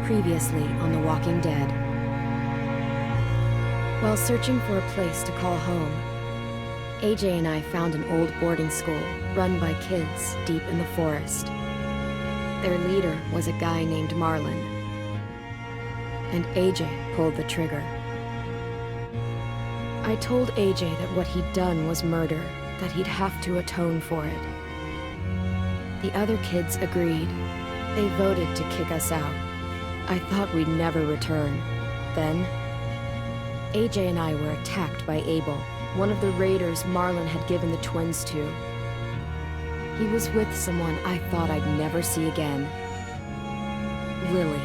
Previously on The Walking Dead. While searching for a place to call home, AJ and I found an old boarding school run by kids deep in the forest. Their leader was a guy named Marlin, and AJ pulled the trigger. I told AJ that what he'd done was murder, that he'd have to atone for it. The other kids agreed. They voted to kick us out. I thought we'd never return. Then, AJ and I were attacked by Abel, one of the raiders Marlin had given the twins to. He was with someone I thought I'd never see again. Lily.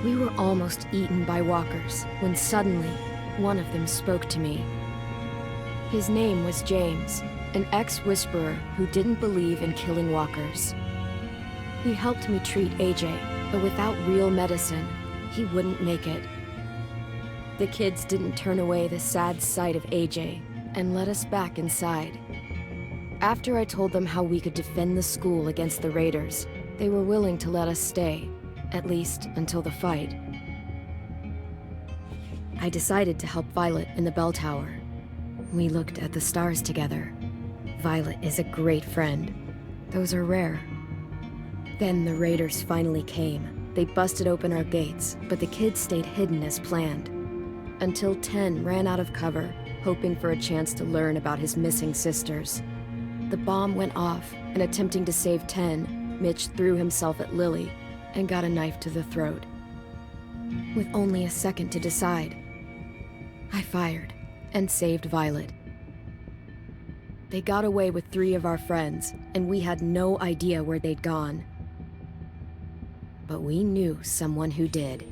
We were almost eaten by walkers when suddenly, one of them spoke to me. His name was James, an ex-whisperer who didn't believe in killing walkers. He helped me treat AJ, but without real medicine, he wouldn't make it. The kids didn't turn away the sad sight of AJ and let us back inside. After I told them how we could defend the school against the raiders, they were willing to let us stay, at least until the fight. I decided to help Violet in the bell tower. We looked at the stars together. Violet is a great friend. Those are rare. Then the raiders finally came. They busted open our gates, but the kids stayed hidden as planned. Until 10 ran out of cover, hoping for a chance to learn about his missing sisters. The bomb went off, and attempting to save 10, Mitch threw himself at Lily and got a knife to the throat. With only a second to decide, I fired and saved Violet. They got away with 3 of our friends, and we had no idea where they'd gone. But we knew someone who did.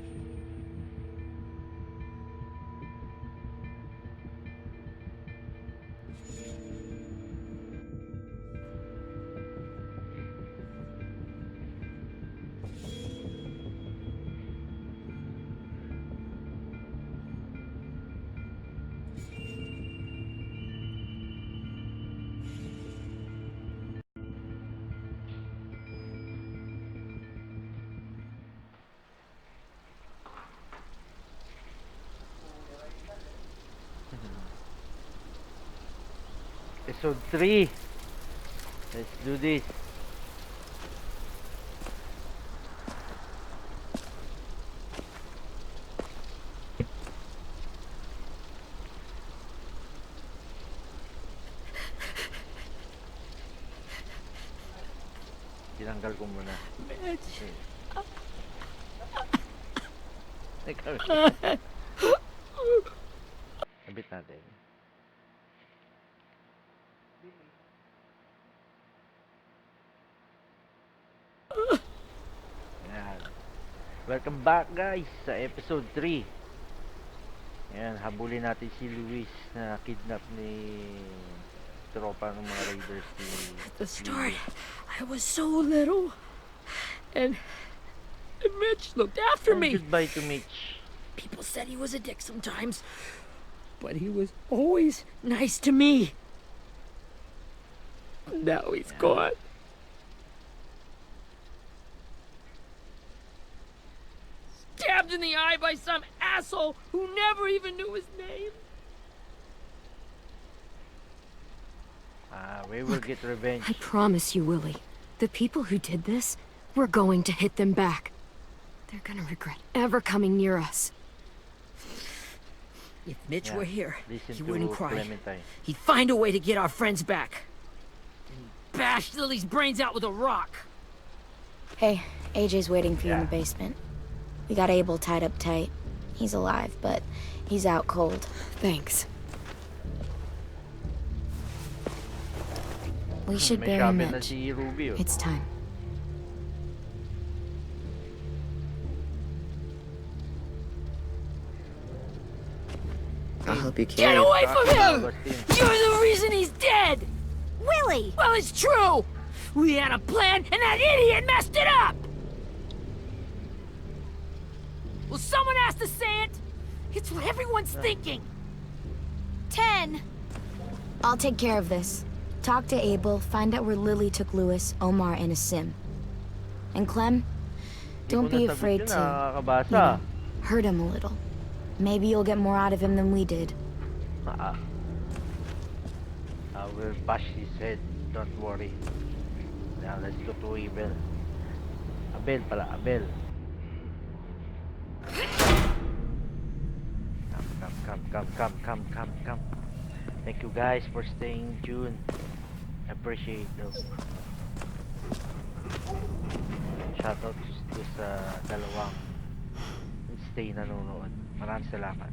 Episode 3. Let's do this. Tinanggal ko muna. Sabit natin. Welcome back guys sa episode 3. Ayan, habulin natin si Luis na kidnap ni tropa ng mga raiders ni At the start, I was so little. And Mitch looked after me. Goodbye to Mitch. People said he was a dick sometimes, but he was always nice to me. Now he's gone. Stabbed in the eye by some asshole who never even knew his name. We will get revenge. I promise you, Willie, the people who did this, we're going to hit them back. They're gonna regret ever coming near us. If Mitch were here, he wouldn't cry. Clementine. He'd find a way to get our friends back. And he'd bash Lily's brains out with a rock. Hey, AJ's waiting for you in the basement. We got Abel tied up tight. He's alive, but he's out cold. Thanks. We should May bury gamit na Mitch. si Ruby, oh. It's time. I'll help you Get carry it. away from him! You're the reason he's dead! Willie! Well, it's true! We had a plan, and that idiot messed it up! Well, someone has to say it! It's what everyone's thinking! 10! I'll take care of this. Talk to Abel, find out where Lily took Lewis, Omar, and a sim. And Clem, don't be afraid to, you know, hurt him a little. Maybe you'll get more out of him than we did. I will bash his head, don't worry. Now let's go to Abel. Abel pala, Abel. Come. Thank you guys for staying tuned. Appreciate those. Shoutout to sa dalawang stay nanonood. Maraming salamat.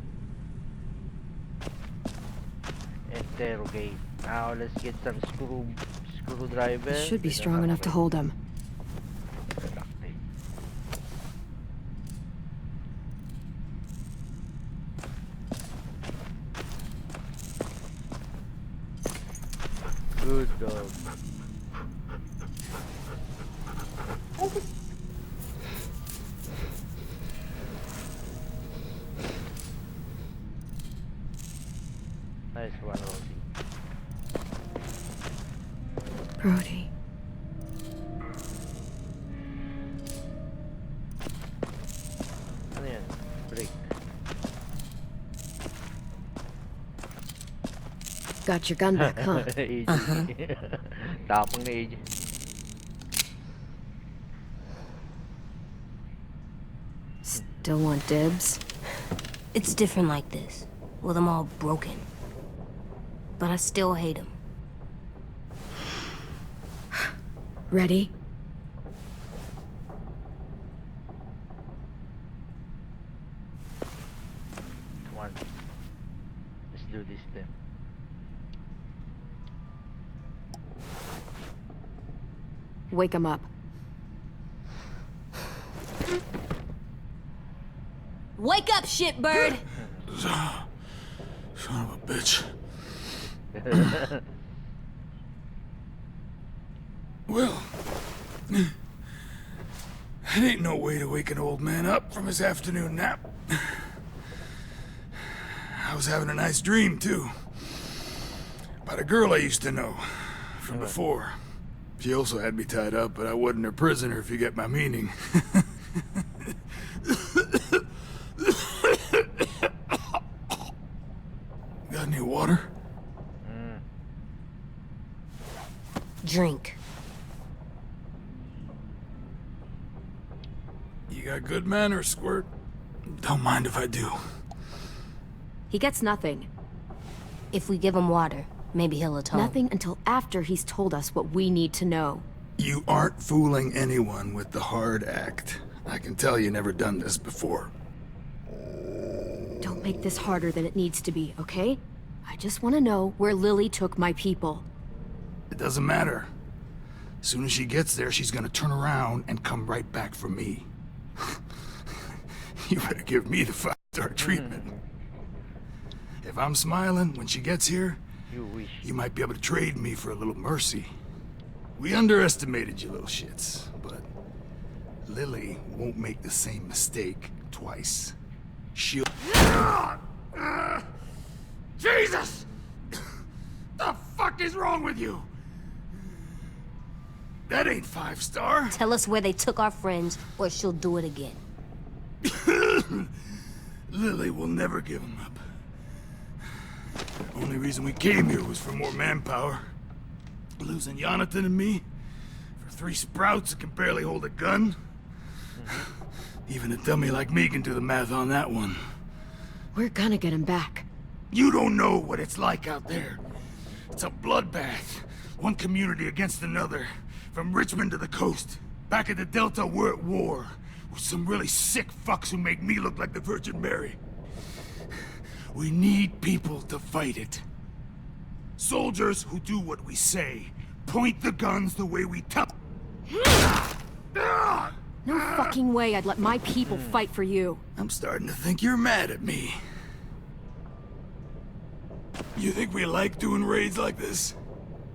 Interrogate. Now let's get some screwdriver. It should be strong enough to hold him. Good dog. Nice one, Rosie. Brody. Ano yan? Break. Got your gun back, huh? AJ. Tapang na AJ. Still want dibs? It's different like this, with them all broken. But I still hate him. Ready? Come on. Let's do this then. Wake him up. Wake up, shitbird! Son of a bitch. Well, it ain't no way to wake an old man up from his afternoon nap. I was having a nice dream, too. About a girl I used to know from before. She also had me tied up, but I wasn't her prisoner, if you get my meaning. Got any water? Drink. You got good manners, Squirt. Don't mind if I do. He gets nothing. If we give him water, maybe he'll atone. Nothing until after he's told us what we need to know. You aren't fooling anyone with the hard act. I can tell you never done this before. Don't make this harder than it needs to be, okay? I just want to know where Lily took my people. It doesn't matter. As soon as she gets there, she's gonna turn around and come right back for me. You better give me the five-star treatment. If I'm smiling when she gets here, You wish. you might be able to trade me for a little mercy. We underestimated you little shits, but Lily won't make the same mistake twice. She'll... Jesus! The fuck is wrong with you? That ain't 5-star. Tell us where they took our friends, or she'll do it again. Lily will never give him up. Only reason we came here was for more manpower. Losing Jonathan and me for 3 sprouts that can barely hold a gun. Even a dummy like me can do the math on that one. We're gonna get him back. You don't know what it's like out there. It's a bloodbath. One community against another. From Richmond to the coast. Back at the Delta, we're at war. With some really sick fucks who make me look like the Virgin Mary. We need people to fight it. Soldiers who do what we say. Point the guns the way we tell. No fucking way I'd let my people fight for you. I'm starting to think you're mad at me. You think we like doing raids like this?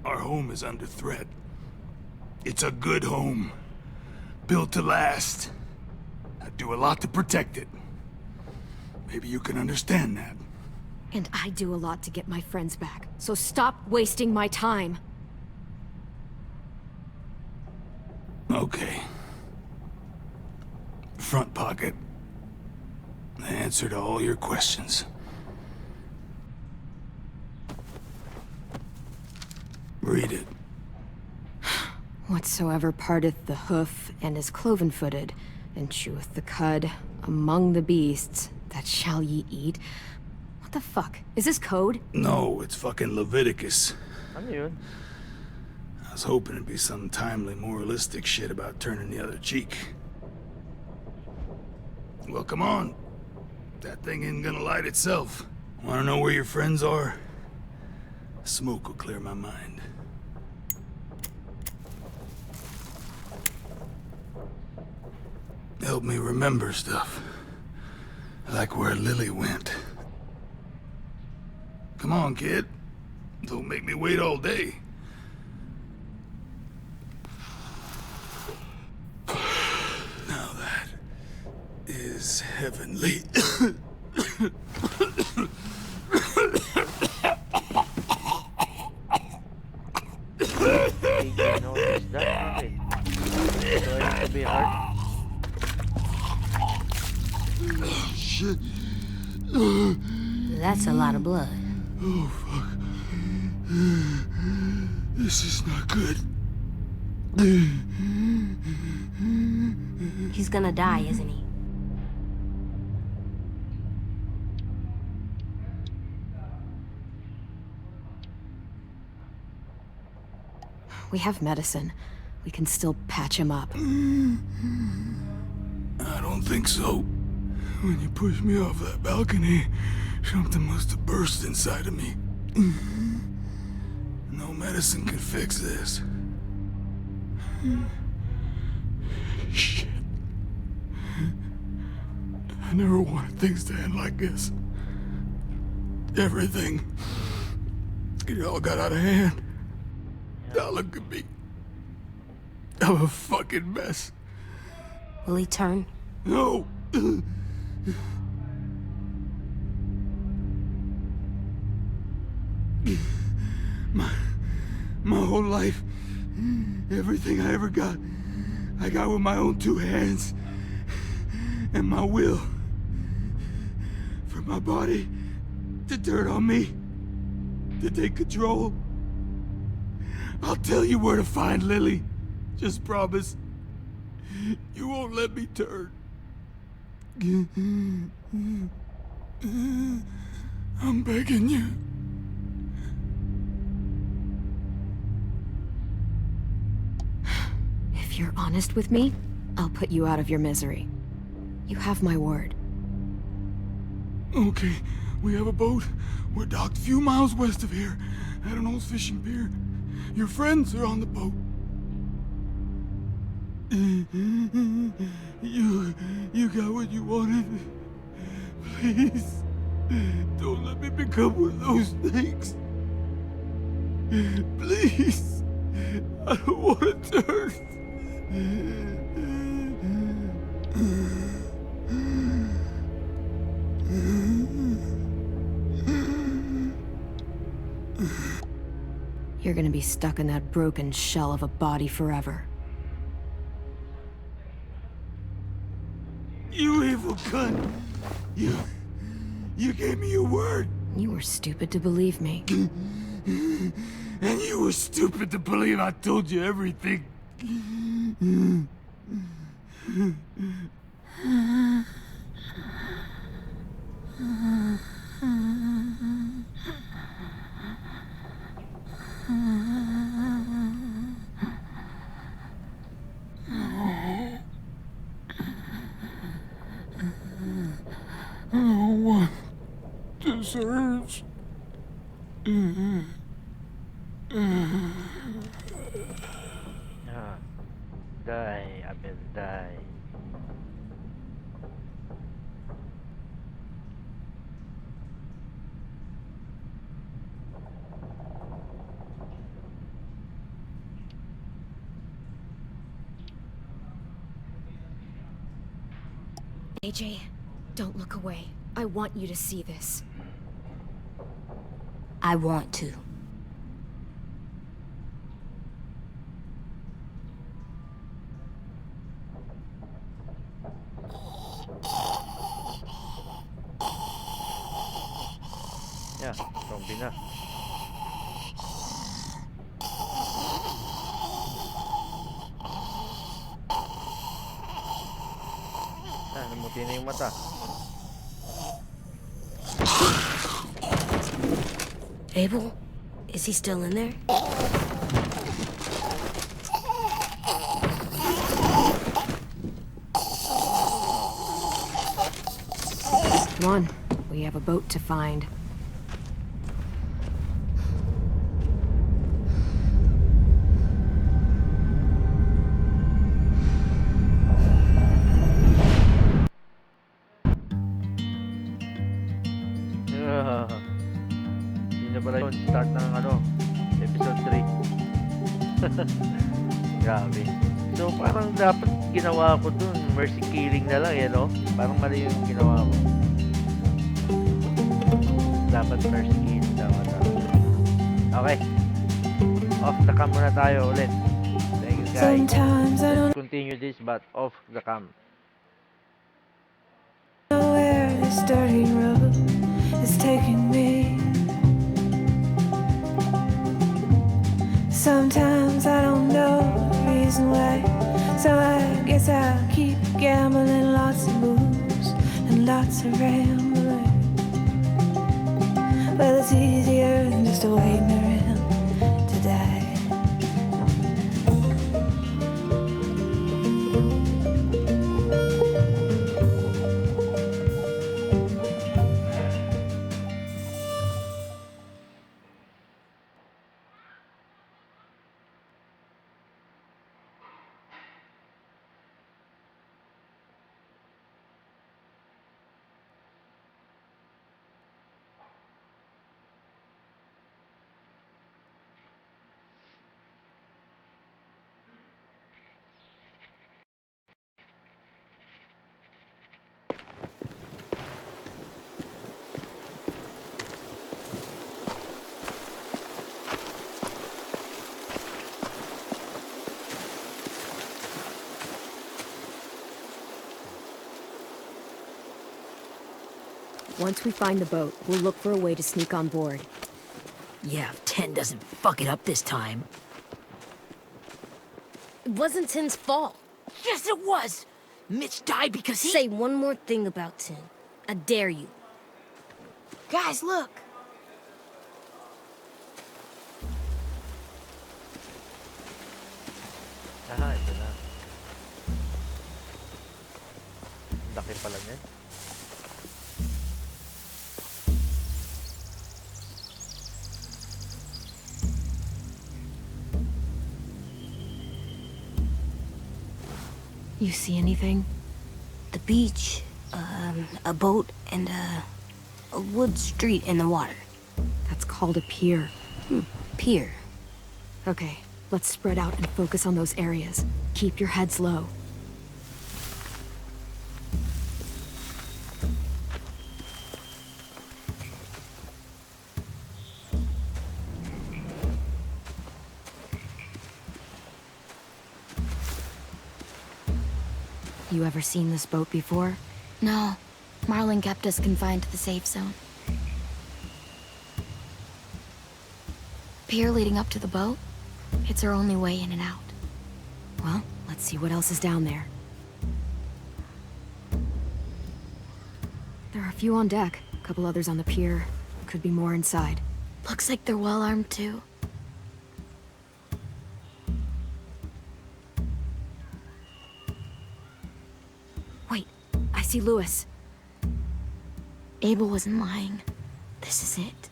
Our home is under threat. It's a good home. Built to last. I do a lot to protect it. Maybe you can understand that. And I do a lot to get my friends back. So stop wasting my time. Okay. Front pocket. The answer to all your questions. Read it. Whatsoever parteth the hoof and is cloven-footed, and cheweth the cud among the beasts, that shall ye eat. What the fuck? Is this code? No, it's fucking Leviticus. Ano yun? I was hoping it'd be some timely, moralistic shit about turning the other cheek. Well, come on. That thing ain't gonna light itself. Wanna know where your friends are? Smoke will clear my mind. Help me remember stuff. Like where Lily went. Come on, kid. Don't make me wait all day. Now that is heavenly. You notice that? Okay. So I need to be hard. Shit. That's a lot of blood. Oh, fuck. This is not good. He's gonna die, isn't he? We have medicine. We can still patch him up. I don't think so. When you pushed me off that balcony, something must have burst inside of me. No medicine can fix this. Shit. I never wanted things to end like this. Everything. It all got out of hand. Now look at me. I'm a fucking mess. Will he turn? No. My whole life, everything I ever got, I got with my own two hands and my will. For my body to turn on me, to take control. I'll tell you where to find Lily. Just promise. You won't let me turn. I'm begging you. If you're honest with me, I'll put you out of your misery. You have my word. Okay, we have a boat. We're docked a few miles west of here at an old fishing pier. Your friends are on the boat. You got what you wanted. Please, don't let me become one of those things. Please, I don't want to turn. You're gonna be stuck in that broken shell of a body forever. You evil cunt! You gave me your word! You were stupid to believe me. And you were stupid to believe I told you everything. No one deserves. Die, Abel, die. AJ, don't look away. I want you to see this. I want to. Yeah, zombie na. Namuti na yung mata. Abel? Is he still in there? Come on, we have a boat to find. Yun na pala yun, start ng episode 3. Grabe. So parang dapat ginawa ko dun, mercy killing na lang no? Parang mali yung ginawa ko. Dapat mercy killing dapat. Okay. Off the cam muna tayo ulit. Thank you guys. Let's continue this but off the cam. Where this dirty road is taking me. Sometimes I don't know the reason why, so I guess I'll keep gambling, lots of moves and lots of rambling. Well, it's easier than just waiting around to die. Once we find the boat, we'll look for a way to sneak on board. Yeah, if 10 doesn't fuck it up this time. It wasn't Tin's fault. Yes, it was! Mitch died because he— Say one more thing about Tin. I dare you. Guys, look! Aha, ito na. Laki pala niyan. You see anything? The beach, a boat, and a wood street in the water. That's called a pier. Pier. Okay, let's spread out and focus on those areas. Keep your heads low. You ever seen this boat before? No, Marlin kept us confined to the safe zone. Pier leading up to the boat? It's our only way in and out. Well, let's see what else is down there. There are a few on deck, a couple others on the pier. Could be more inside. Looks like they're well armed too. Wait, I see Lewis. Abel wasn't lying. This is it.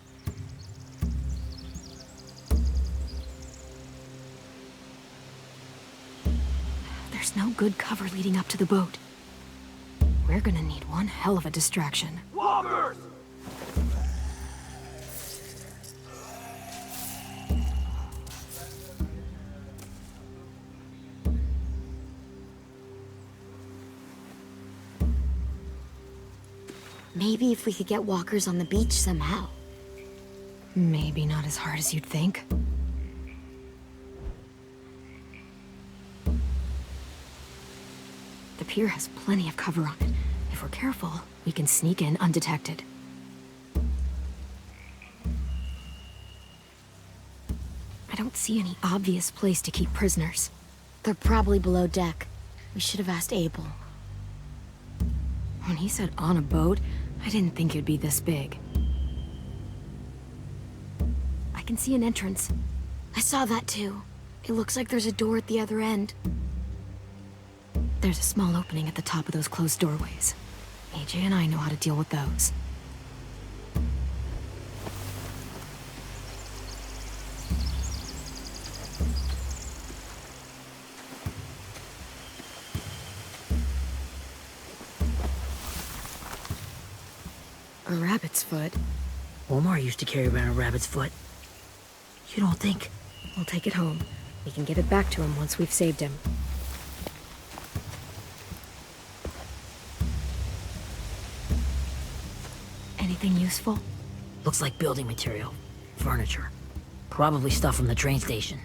There's no good cover leading up to the boat. We're gonna need one hell of a distraction. Walkers! Maybe if we could get walkers on the beach somehow. Maybe not as hard as you'd think. The pier has plenty of cover on it. If we're careful, we can sneak in undetected. I don't see any obvious place to keep prisoners. They're probably below deck. We should have asked Abel. When he said on a boat, I didn't think it'd be this big. I can see an entrance. I saw that too. It looks like there's a door at the other end. There's a small opening at the top of those closed doorways. AJ and I know how to deal with those. A rabbit's foot. Omar used to carry around a rabbit's foot. You don't think? We'll take it home. We can give it back to him once we've saved him. Anything useful? Looks like building material. Furniture. Probably stuff from the train station.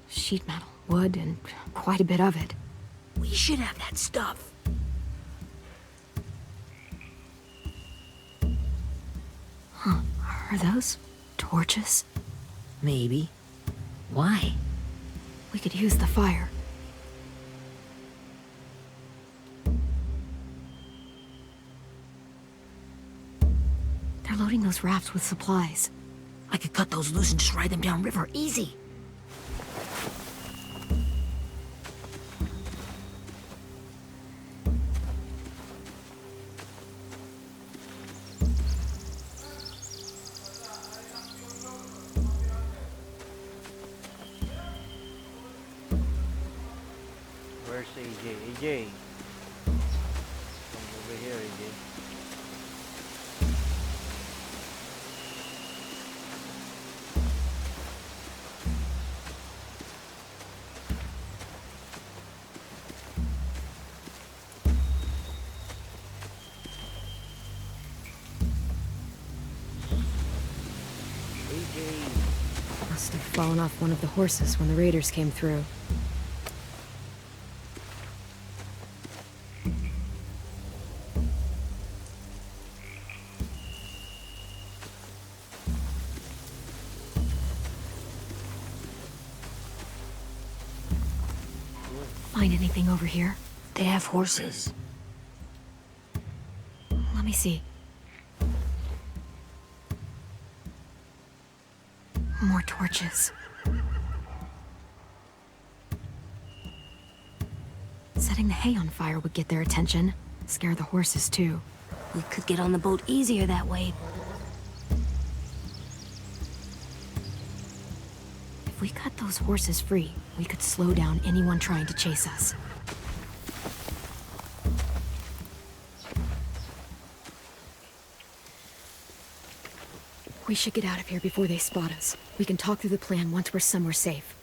Sheet metal, wood, and quite a bit of it. We should have that stuff. Huh. Are those torches? Maybe. Why? We could use the fire. They're loading those rafts with supplies. I could cut those loose and just ride them downriver. Easy. Where's AJ? AJ! Come over here, AJ. AJ! Must have fallen off one of the horses when the raiders came through. Find anything over here? They have horses. Let me see. More torches. Setting the hay on fire would get their attention. Scare the horses, too. We could get on the boat easier that way. If we cut those horses free, we could slow down anyone trying to chase us. We should get out of here before they spot us. We can talk through the plan once we're somewhere safe.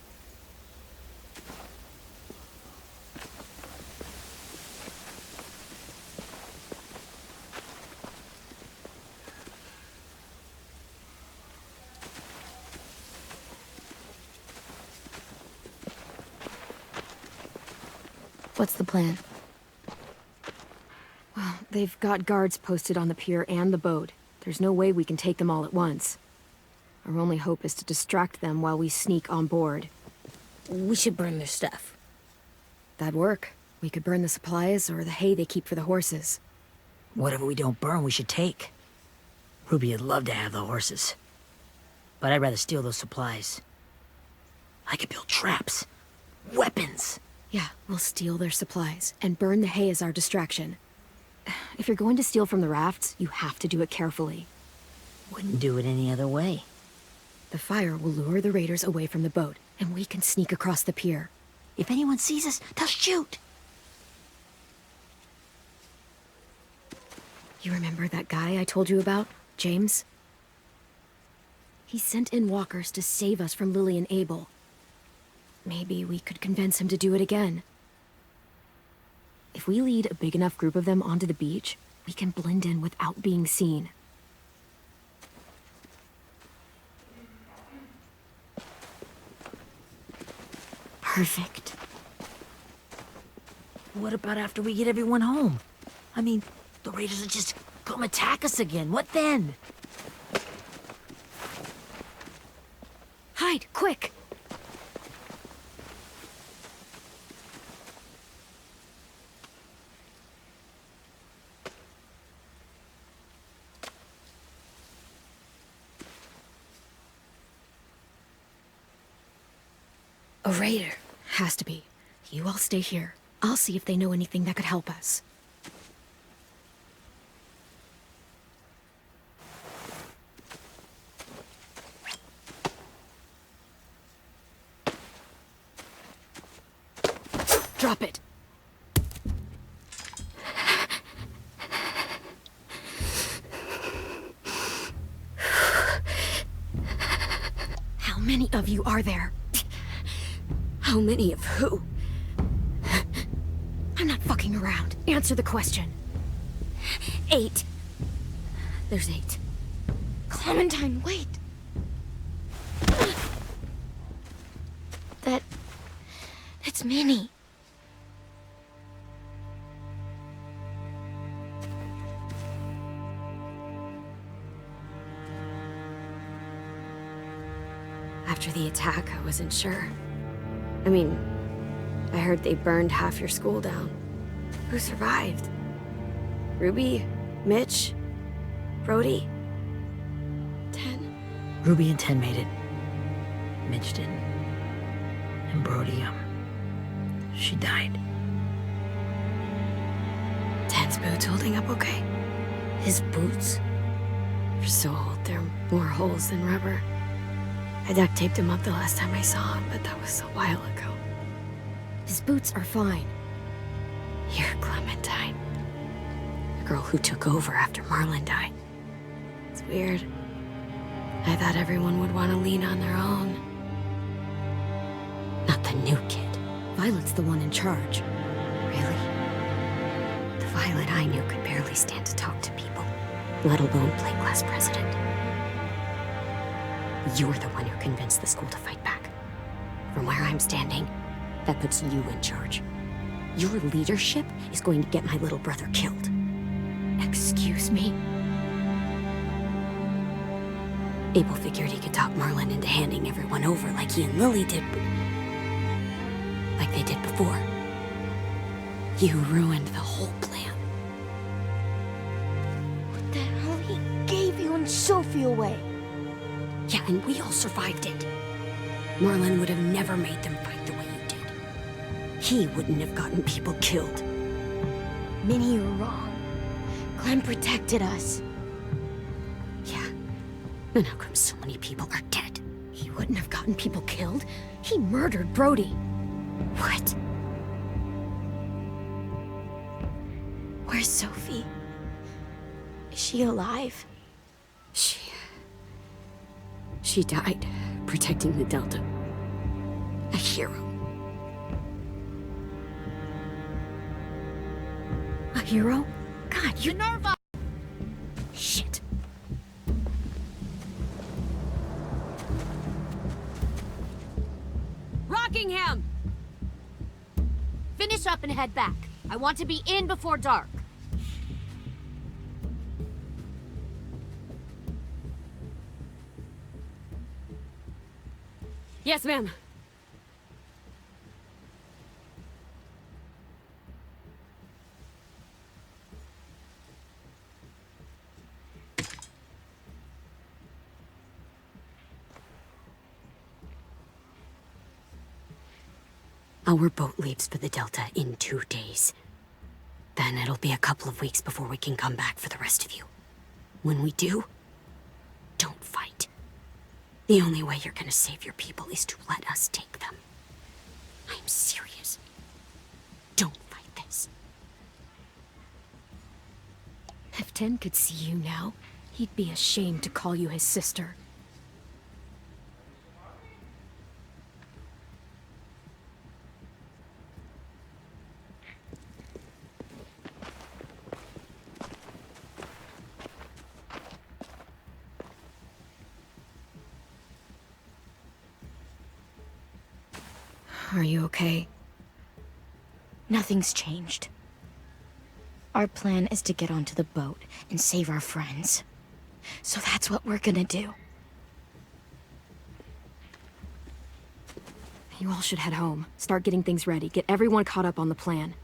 What's the plan? Well, they've got guards posted on the pier and the boat. There's no way we can take them all at once. Our only hope is to distract them while we sneak on board. We should burn their stuff. That'd work. We could burn the supplies or the hay they keep for the horses. Whatever we don't burn, we should take. Ruby would love to have the horses. But I'd rather steal those supplies. I could build traps. Weapons. Yeah, we'll steal their supplies and burn the hay as our distraction. If you're going to steal from the rafts, you have to do it carefully. Wouldn't do it any other way. The fire will lure the raiders away from the boat, and we can sneak across the pier. If anyone sees us, they'll shoot. You remember that guy I told you about, James? He sent in walkers to save us from Lily and Abel. Maybe we could convince him to do it again. If we lead a big enough group of them onto the beach, we can blend in without being seen. Perfect. What about after we get everyone home? I mean, the raiders will just come attack us again. What then? Hide, quick! A raider. Has to be. You all stay here. I'll see if they know anything that could help us. Drop it. How many of you are there? How many of who? I'm not fucking around. Answer the question. 8. There's 8. Clementine, wait. That's Minnie. After the attack, I wasn't sure. I mean, I heard they burned half your school down. Who survived? Ruby? Mitch? Brody? 10? Ruby and 10 made it. Mitch didn't. And Brody, she died. 10's boots holding up okay? His boots? They're so old, there are more holes than rubber. I duct taped him up the last time I saw him, but that was a while ago. His boots are fine. You're Clementine. The girl who took over after Marlon died. It's weird. I thought everyone would want to lean on their own. Not the new kid. Violet's the one in charge. Really? The Violet I knew could barely stand to talk to people, let alone play class president. You're the one who convinced the school to fight back. From where I'm standing, that puts you in charge. Your leadership is going to get my little brother killed. Excuse me? Abel figured he could talk Marlon into handing everyone over like he and Lily did, like they did before. You ruined the whole plan. What the hell? He gave you and Sophie away. Yeah, and we all survived it. Marlon would have never made them fight the way you did. He wouldn't have gotten people killed. Minnie, you're wrong. Clem protected us. Yeah. And how come so many people are dead? He wouldn't have gotten people killed. He murdered Brody. What? Where's Sophie? Is she alive? She died protecting the Delta. A hero. A hero? God, you... Minerva! Shit. Rockingham! Finish up and head back. I want to be in before dark. Yes, ma'am. Our boat leaves for the Delta in 2 days. Then it'll be a couple of weeks before we can come back for the rest of you. When we do, don't fight. The only way you're gonna save your people is to let us take them. I'm serious. Don't fight this. If 10 could see you now, he'd be ashamed to call you his sister. Are you okay? Nothing's changed. Our plan is to get onto the boat and save our friends. So that's what we're gonna do. You all should head home. Start getting things ready. Get everyone caught up on the plan.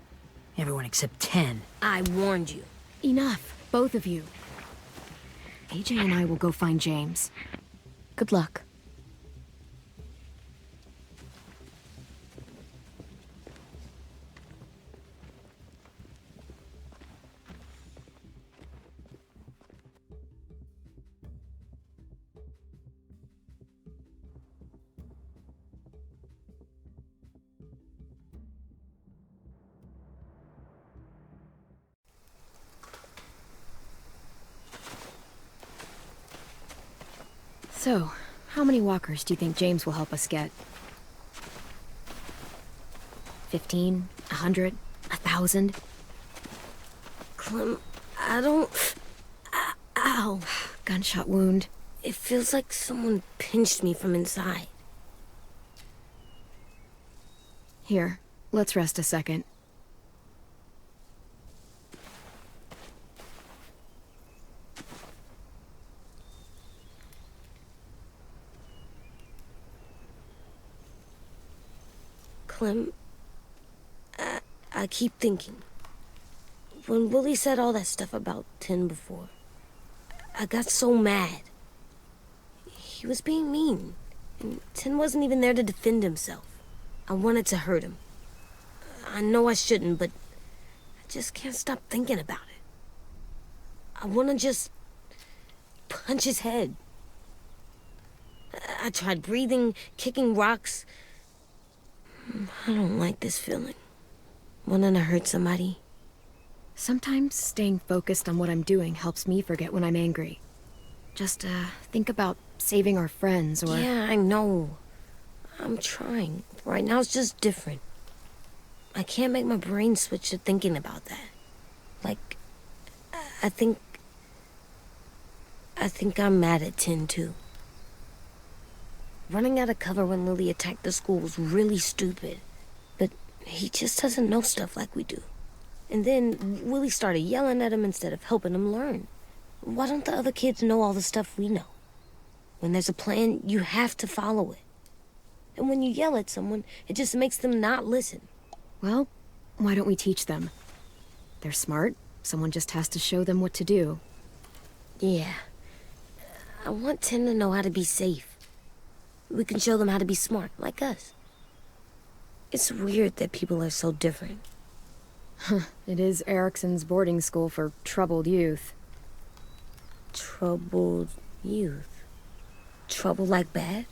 Everyone except 10. I warned you. Enough, both of you. AJ and I will go find James. Good luck. So, how many walkers do you think James will help us get? 15? 100? 1,000? Clem, I don't... Ow. Gunshot wound. It feels like someone pinched me from inside. Here, let's rest a second. Clem, I keep thinking. When Willie said all that stuff about Tin before, I got so mad. He was being mean, and Tin wasn't even there to defend himself. I wanted to hurt him. I know I shouldn't, but I just can't stop thinking about it. I want to just punch his head. I tried breathing, kicking rocks. I don't like this feeling. Wanting to hurt somebody. Sometimes staying focused on what I'm doing helps me forget when I'm angry. Just, think about saving our friends or... Yeah, I know. I'm trying. Right now it's just different. I can't make my brain switch to thinking about that. Like, I think I'm mad at Tin, too. Running out of cover when Lily attacked the school was really stupid. But he just doesn't know stuff like we do. And then Willie started yelling at him instead of helping him learn. Why don't the other kids know all the stuff we know? When there's a plan, you have to follow it. And when you yell at someone, it just makes them not listen. Well, why don't we teach them? They're smart. Someone just has to show them what to do. Yeah. I want Tin to know how to be safe. We can show them how to be smart, like us. It's weird that people are so different. It is Erickson's boarding school for troubled youth. Troubled youth? Trouble like bad?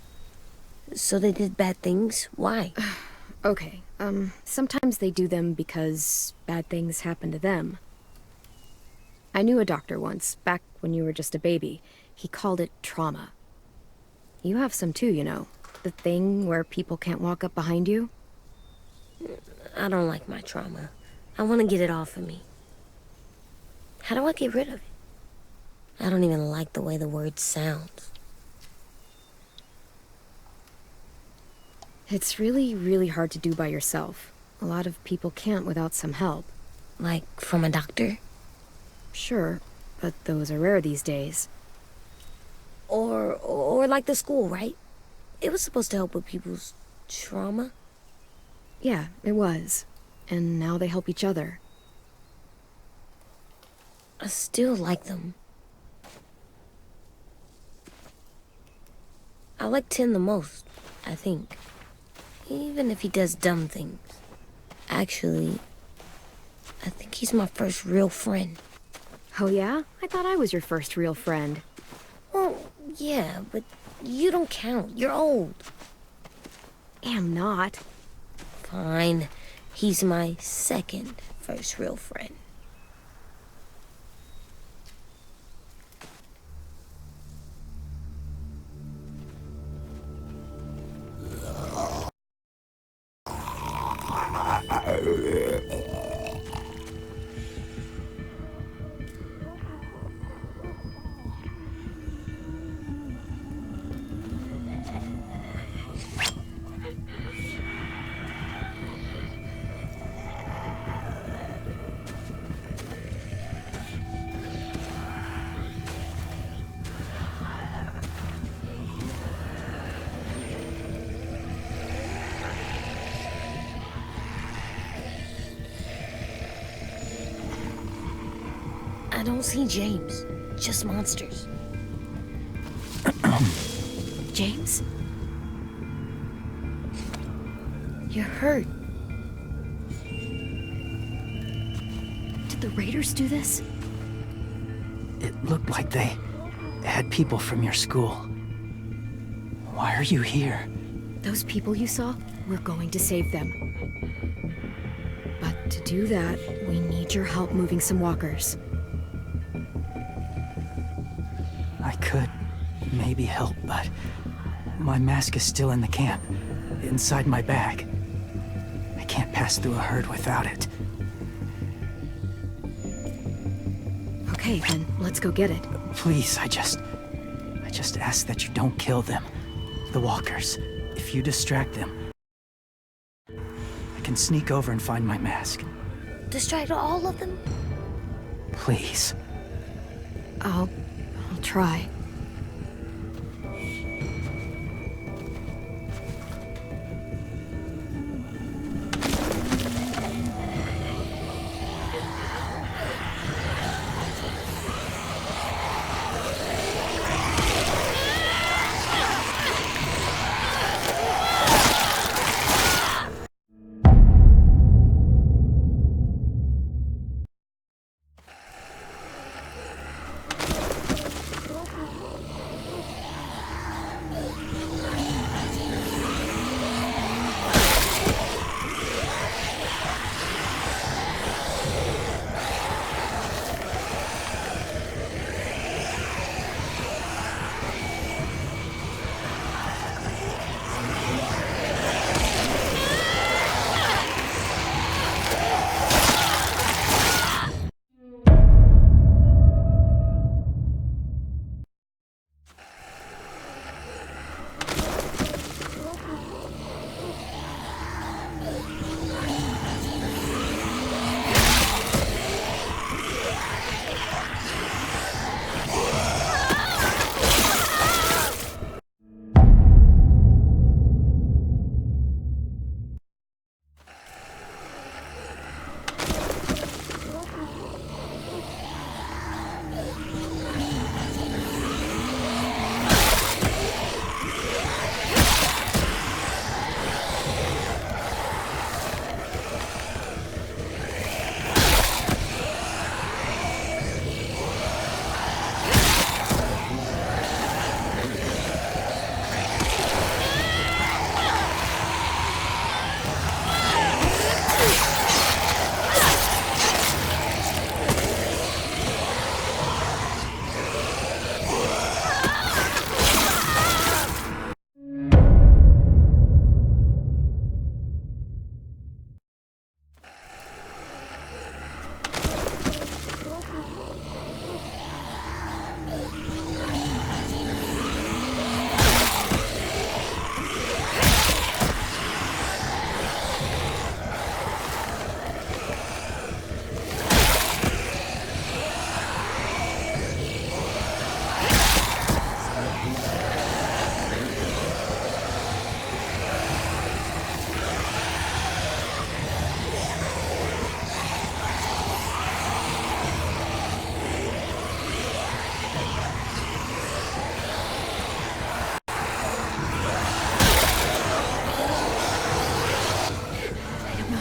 So they did bad things? Why? Okay, sometimes they do them because bad things happen to them. I knew a doctor once, back when you were just a baby. He called it trauma. You have some too, you know. The thing where people can't walk up behind you. I don't like my trauma. I want to get it off of me. How do I get rid of it? I don't even like the way the word sounds. It's really, really hard to do by yourself. A lot of people can't without some help. Like from a doctor? Sure, but those are rare these days. Or like the school, right? It was supposed to help with people's trauma. Yeah, it was. And now they help each other. I still like them. I like Tin the most, I think. Even if he does dumb things. Actually, I think he's my first real friend. Oh yeah? I thought I was your first real friend. Well, yeah, but you don't count. You're old. Am not. Fine. He's my second first real friend. don't see James. Just monsters. James? You're hurt. Did the raiders do this? It looked like they had people from your school. Why are you here? Those people you saw, we're going to save them. But to do that, we need your help moving some walkers. I could maybe help, but my mask is still in the camp, inside my bag. I can't pass through a herd without it. Okay, then let's go get it. Please, I just ask that you don't kill them. The walkers. If you distract them, I can sneak over and find my mask. Distract all of them? Please. I'll try.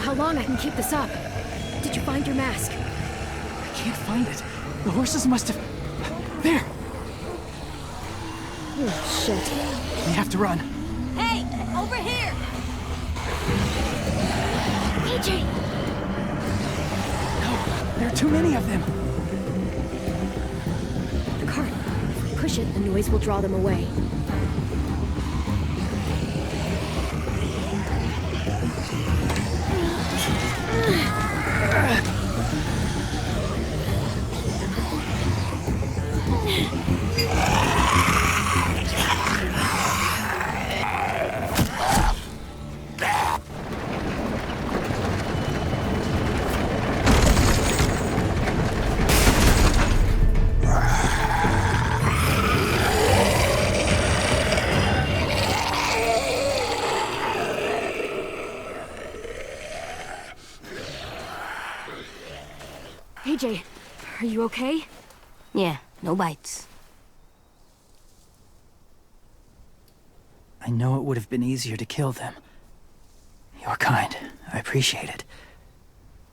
How long I can keep this up? Did you find your mask? I can't find it. The horses must have... There! Oh, shit. We have to run. Hey, over here! AJ! No, there are too many of them. The cart. If we push it, the noise will draw them away. AJ, are you okay? Yeah, no bites. I know it would have been easier to kill them. You're kind. I appreciate it.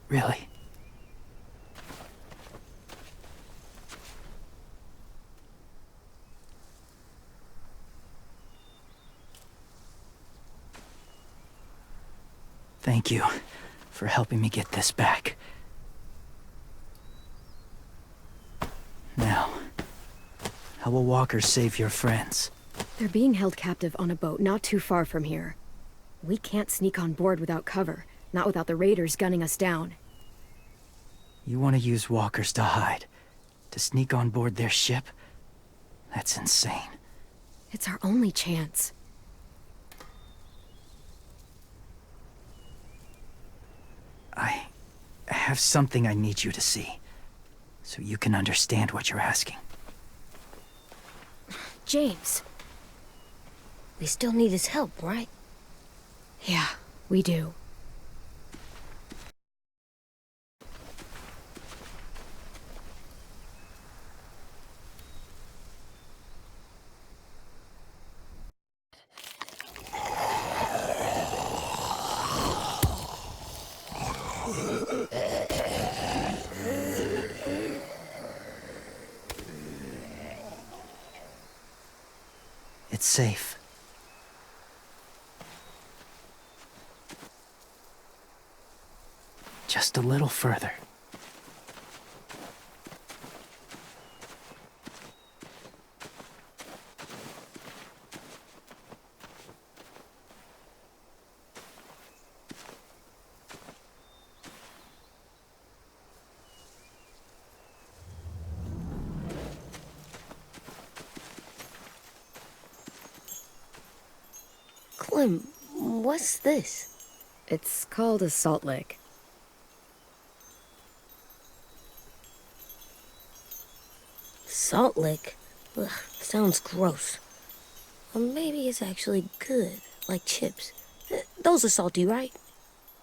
Really. Thank you for helping me get this back. Now, how will walkers save your friends? They're being held captive on a boat not too far from here. We can't sneak on board without cover, not without the raiders gunning us down. You want to use walkers to hide? To sneak on board their ship? That's insane. It's our only chance. I have something I need you to see, so you can understand what you're asking. James. We still need his help, right? Yeah, we do. It's safe. Just a little further. Clem, what's this? It's called a salt lick. Salt lick? Ugh, sounds gross. Or maybe it's actually good, like chips. Those are salty, right?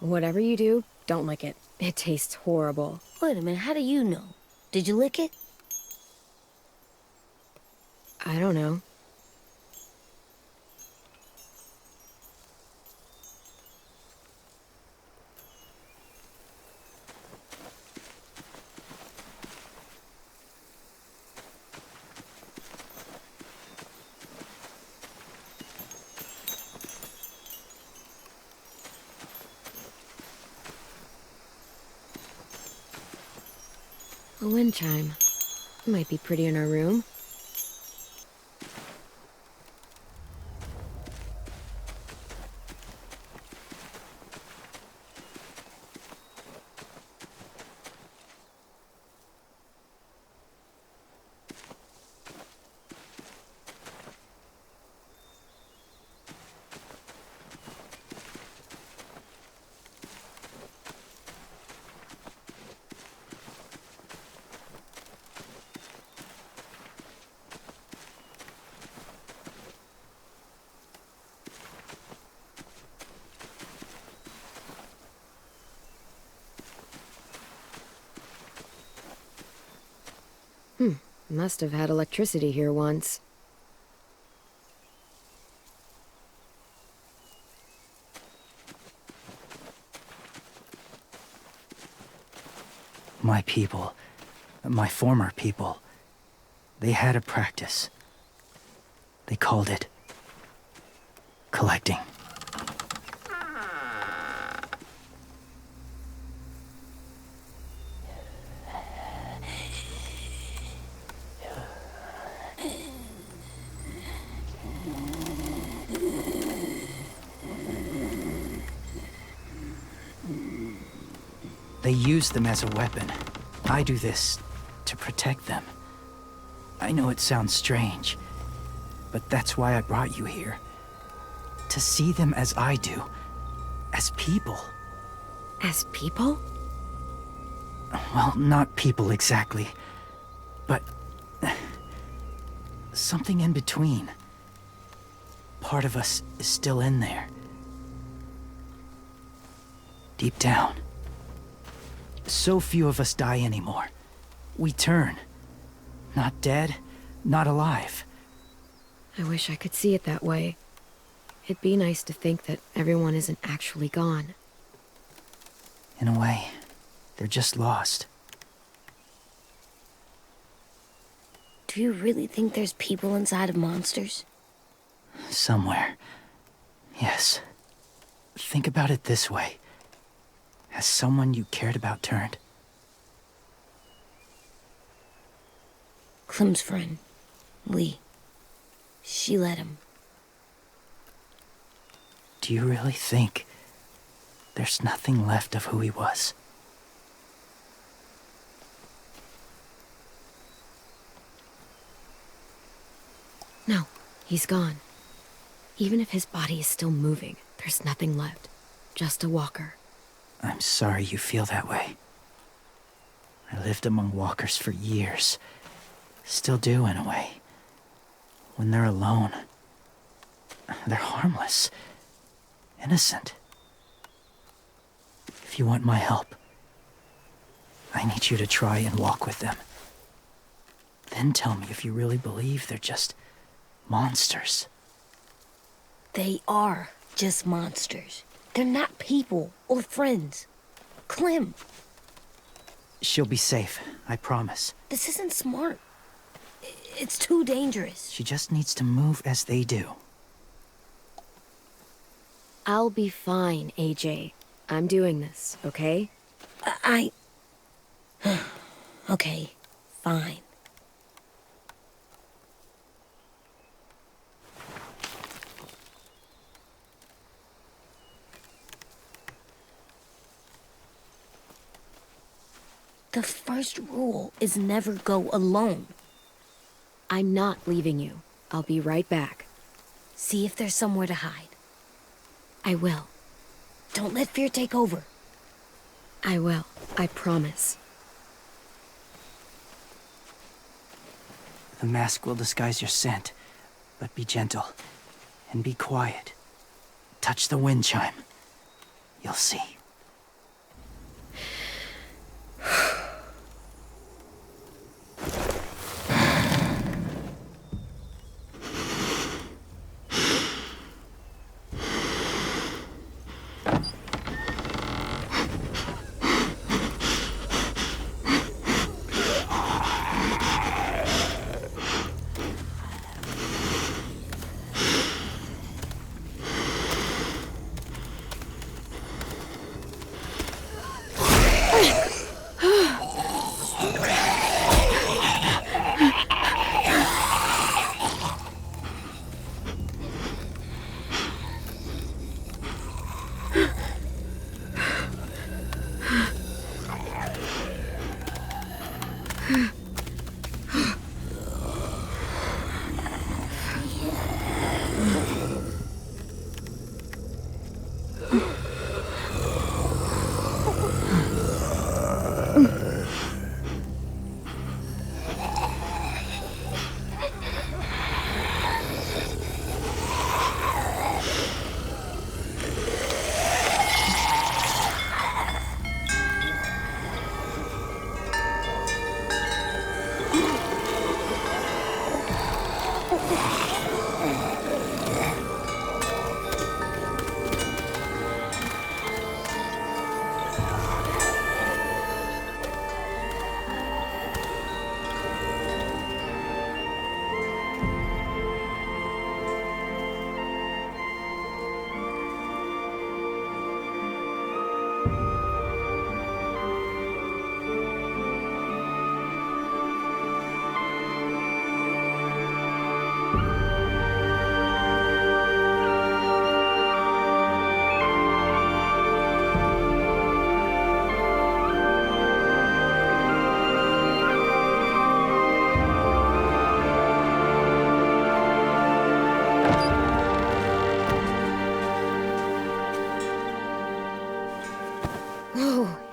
Whatever you do, don't lick it. It tastes horrible. Wait a minute, how do you know? Did you lick it? I don't know. A wind chime. Might be pretty in our room. Must have had electricity here once. My people, my former people, they had a practice. They called it collecting. They use them as a weapon. I do this to protect them. I know it sounds strange, but that's why I brought you here. To see them as I do. As people. As people? Well, not people exactly, but something in between. Part of us is still in there. Deep down. So few of us die anymore. We turn. Not dead, not alive. I wish I could see it that way. It'd be nice to think that everyone isn't actually gone. In a way, they're just lost. Do you really think there's people inside of monsters? Somewhere. Yes. Think about it this way. Has someone you cared about turned? Clem's friend, Lee. She let him. Do you really think there's nothing left of who he was? No, he's gone. Even if his body is still moving, there's nothing left. Just a walker. I'm sorry you feel that way. I lived among walkers for years. Still do, in a way. When they're alone, they're harmless. Innocent. If you want my help, I need you to try and walk with them. Then tell me if you really believe they're just monsters. They are just monsters. They're not people or friends. Clem. She'll be safe, I promise. This isn't smart. It's too dangerous. She just needs to move as they do. I'll be fine, AJ. I'm doing this, okay? Okay, fine. The first rule is never go alone. I'm not leaving you. I'll be right back. See if there's somewhere to hide. I will. Don't let fear take over. I will. I promise. The mask will disguise your scent, but be gentle and be quiet. Touch the wind chime. You'll see.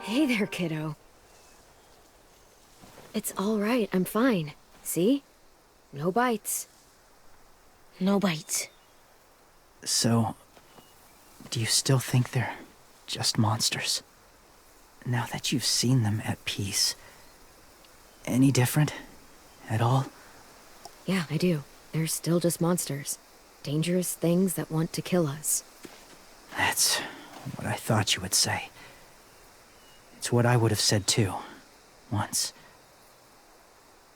Hey there, kiddo. It's all right. I'm fine. See? No bites. No bites. So, do you still think they're just monsters? Now that you've seen them at peace, any different? At all? Yeah, I do. They're still just monsters. Dangerous things that want to kill us. That's what I thought you would say. It's what I would have said too. Once.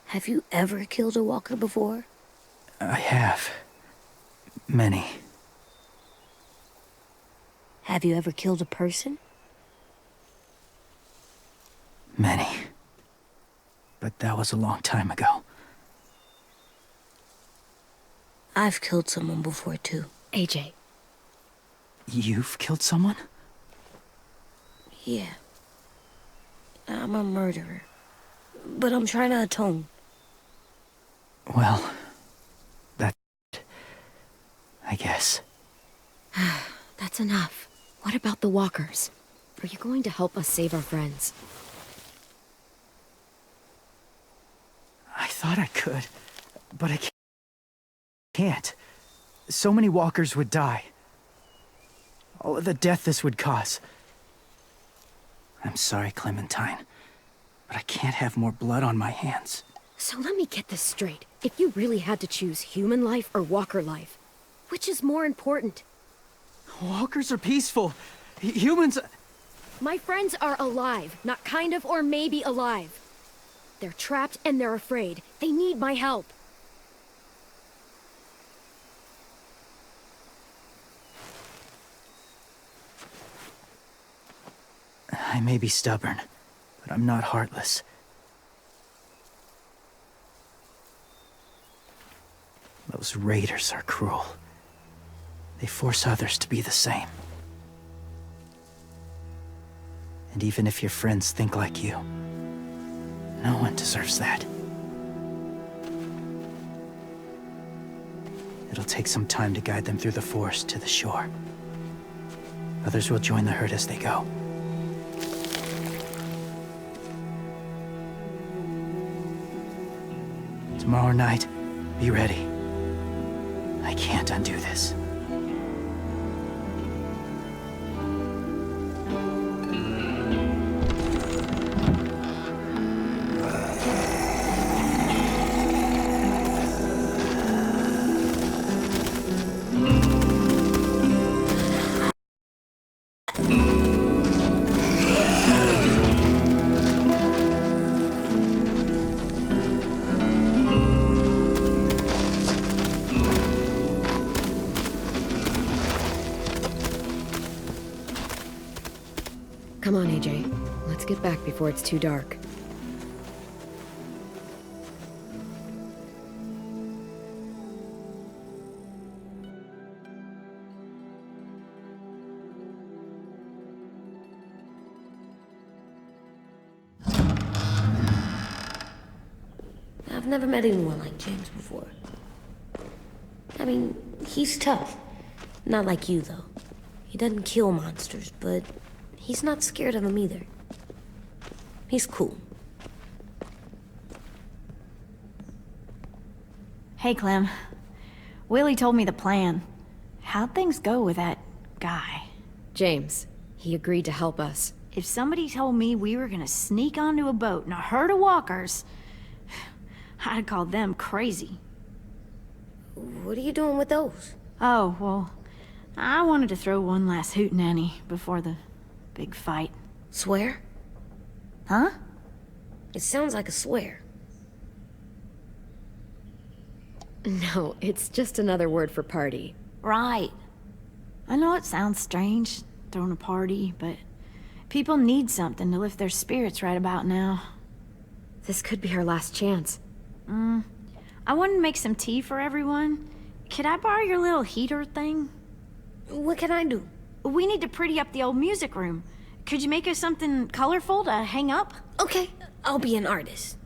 Have you ever killed a walker before? I have. Many. Have you ever killed a person? Many. But that was a long time ago. I've killed someone before, too. AJ. You've killed someone? Yeah. I'm a murderer. But I'm trying to atone. Well, that... I guess. That's enough. What about the walkers? Are you going to help us save our friends? I thought I could, but I can't. So many walkers would die. All of the death this would cause. I'm sorry, Clementine, but I can't have more blood on my hands. So let me get this straight. If you really had to choose human life or walker life, which is more important? Walkers are peaceful. Humans... My friends are alive, not kind of or maybe alive. They're trapped and they're afraid. They need my help. I may be stubborn, but I'm not heartless. Those raiders are cruel. They force others to be the same. And even if your friends think like you, no one deserves that. It'll take some time to guide them through the forest to the shore. Others will join the herd as they go. Tomorrow night, be ready. I can't undo this. Come on, AJ. Let's get back before it's too dark. I've never met anyone like James before. I mean, he's tough. Not like you, though. He doesn't kill monsters, but he's not scared of them either. He's cool. Hey, Clem. Willie told me the plan. How'd things go with that guy? James. He agreed to help us. If somebody told me we were gonna sneak onto a boat in a herd of walkers, I'd call them crazy. What are you doing with those? Oh, well, I wanted to throw one last hootenanny before the big fight. Swear? Huh? It sounds like a swear. No, it's just another word for party. Right. I know it sounds strange, throwing a party, but people need something to lift their spirits right about now. This could be our last chance. I wanted to make some tea for everyone. Could I borrow your little heater thing? What can I do? We need to pretty up the old music room. Could you make us something colorful to hang up? Okay, I'll be an artist.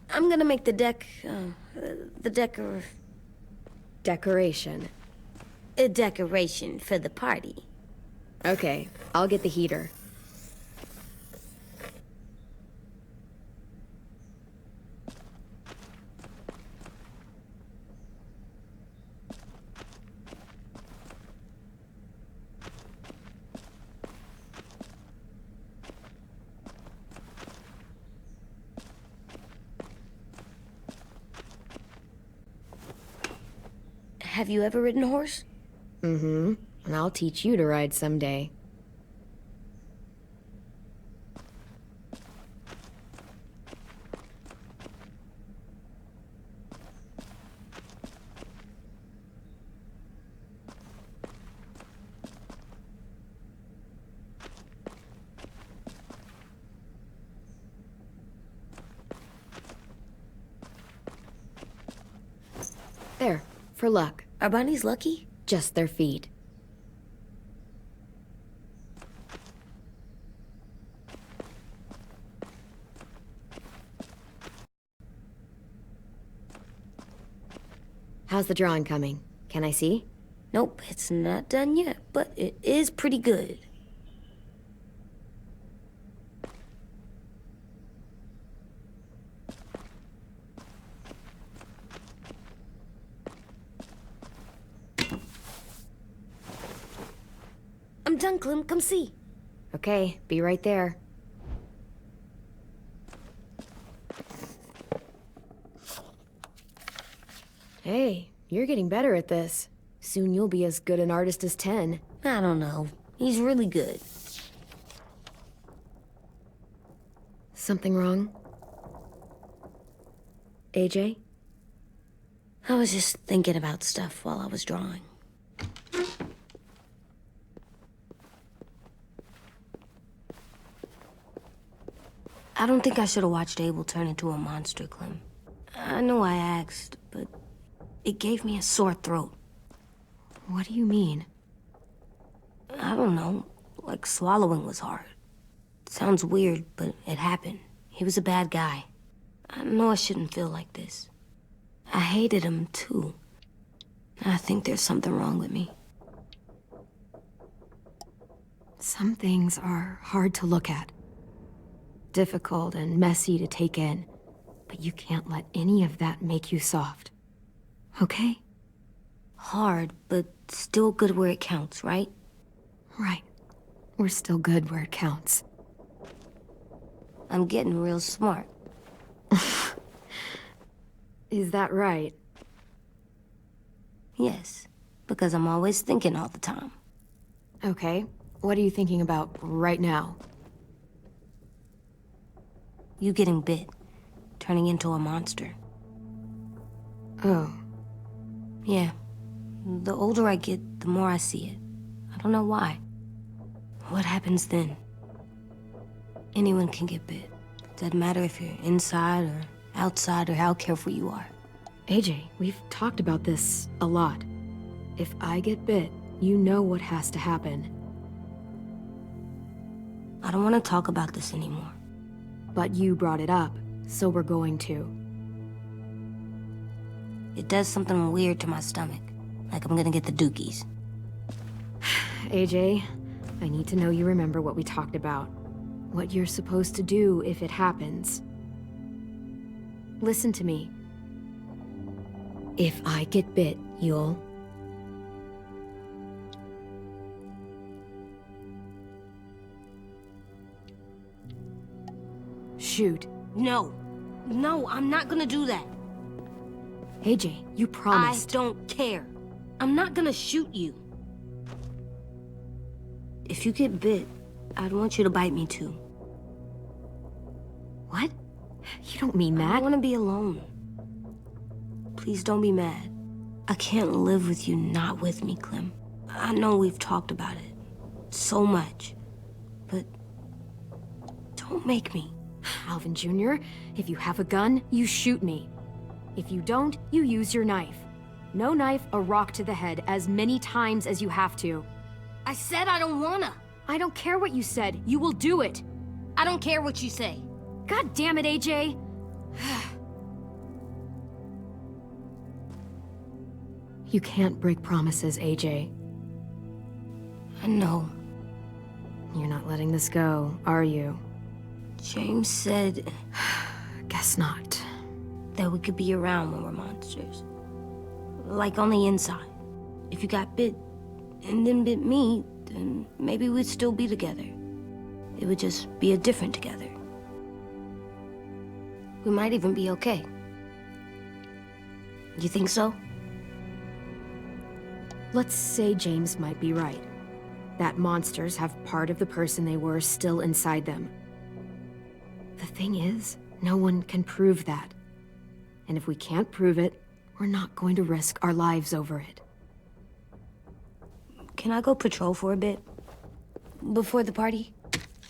I'm gonna make the Decoration. a decoration for the party. Okay, I'll get the heater. Have you ever ridden a horse? Mm-hmm. And I'll teach you to ride someday. There, for luck. Are bunnies lucky? Just their feet. How's the drawing coming? Can I see? Nope, it's not done yet, but it is pretty good. I'm done, Clem. Come see. Okay, be right there. Hey, you're getting better at this. Soon you'll be as good an artist as 10. I don't know. He's really good. Something wrong? AJ? I was just thinking about stuff while I was drawing. I don't think I should have watched Abel turn into a monster, Clem. I know I asked, but it gave me a sore throat. What do you mean? I don't know. Like swallowing was hard. Sounds weird, but it happened. He was a bad guy. I know I shouldn't feel like this. I hated him, too. I think there's something wrong with me. Some things are hard to look at. Difficult and messy to take in. But you can't let any of that make you soft. Okay? Hard, but still good where it counts, right? Right. We're still good where it counts. I'm getting real smart. Is that right? Yes, because I'm always thinking all the time. Okay. What are you thinking about right now? You getting bit. Turning into a monster. Oh. Yeah. The older I get, the more I see it. I don't know why. What happens then? Anyone can get bit. Doesn't matter if you're inside or outside or how careful you are. AJ, we've talked about this a lot. If I get bit, you know what has to happen. I don't want to talk about this anymore. But you brought it up, so we're going to. It does something weird to my stomach. Like I'm gonna get the dookies. AJ, I need to know you remember what we talked about. What you're supposed to do if it happens. Listen to me. If I get bit, you'll... shoot. No. No, I'm not gonna do that. AJ, you promised. I don't care. I'm not gonna shoot you. If you get bit, I'd want you to bite me too. What? You don't mean that. I want to be alone. Please don't be mad. I can't live with you not with me, Clem. I know we've talked about it so much, but don't make me. Alvin Jr., if you have a gun, you shoot me. If you don't, you use your knife. No knife, a rock to the head as many times as you have to. I said I don't wanna. I don't care what you said. You will do it. I don't care what you say. God damn it, AJ. You can't break promises, AJ. I know. You're not letting this go, are you? James said Guess not. that we could be around when we're monsters. Like on the inside. If you got bit and then bit me, then maybe we'd still be together. It would just be a different together. We might even be okay. You think so? Let's say James might be right. That monsters have part of the person they were still inside them. The thing is, no one can prove that. And if we can't prove it, we're not going to risk our lives over it. Can I go patrol for a bit? Before the party?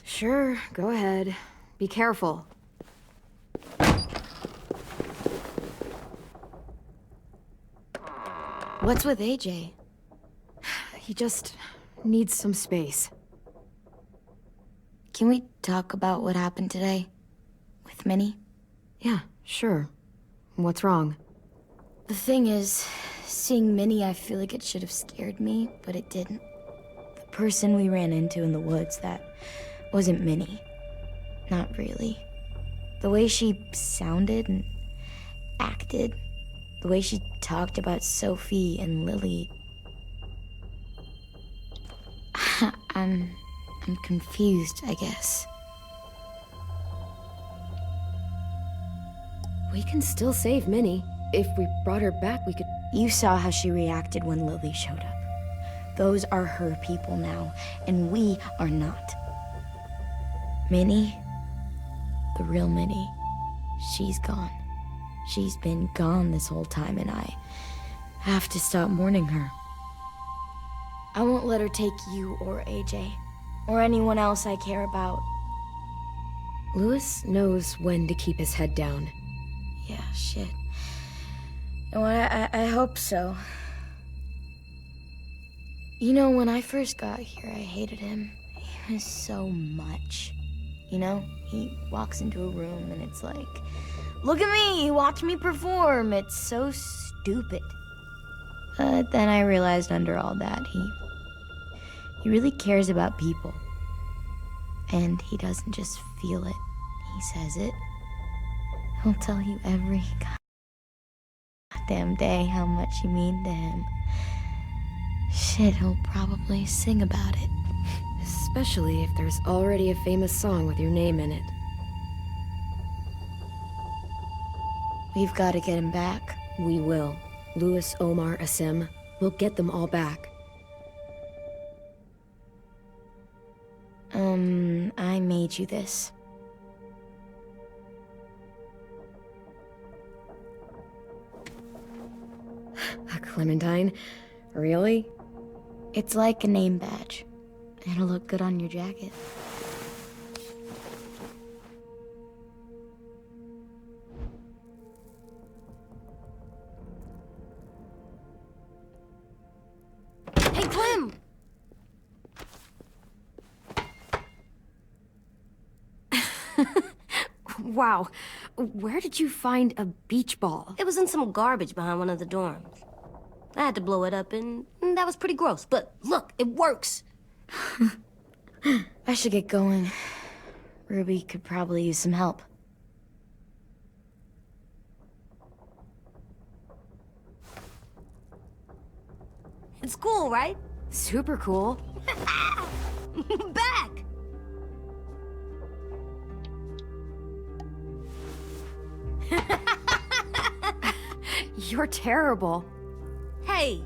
Sure, go ahead. Be careful. What's with AJ? He just needs some space. Can we talk about what happened today? With Minnie? Yeah, sure. What's wrong? The thing is, seeing Minnie, I feel like it should have scared me, but it didn't. The person we ran into in the woods, that wasn't Minnie. Not really. The way she sounded and acted, the way she talked about Sophie and Lily. I'm confused, I guess. We can still save Minnie. If we brought her back, we could... You saw how she reacted when Lily showed up. Those are her people now, and we are not. Minnie, the real Minnie, she's gone. She's been gone this whole time, and I have to stop mourning her. I won't let her take you or AJ, or anyone else I care about. Louis knows when to keep his head down. Yeah, shit. No, I hope so. You know, when I first got here, I hated him. He was so much. You know, he walks into a room and it's like, look at me, watch me perform. It's so stupid. But then I realized under all that, he really cares about people. And he doesn't just feel it, he says it. He'll tell you every goddamn day how much you mean to him. Shit, he'll probably sing about it. Especially if there's already a famous song with your name in it. We've got to get him back. We will. Louis, Omar, Asim. We'll get them all back. I made you this. Clementine? Really? It's like a name badge. It'll look good on your jacket. Hey, Clem! Wow. Where did you find a beach ball? It was in some garbage behind one of the dorms. I had to blow it up, and that was pretty gross. But look, it works. I should get going. Ruby could probably use some help. It's cool, right? Super cool. Back! You're terrible. Hey!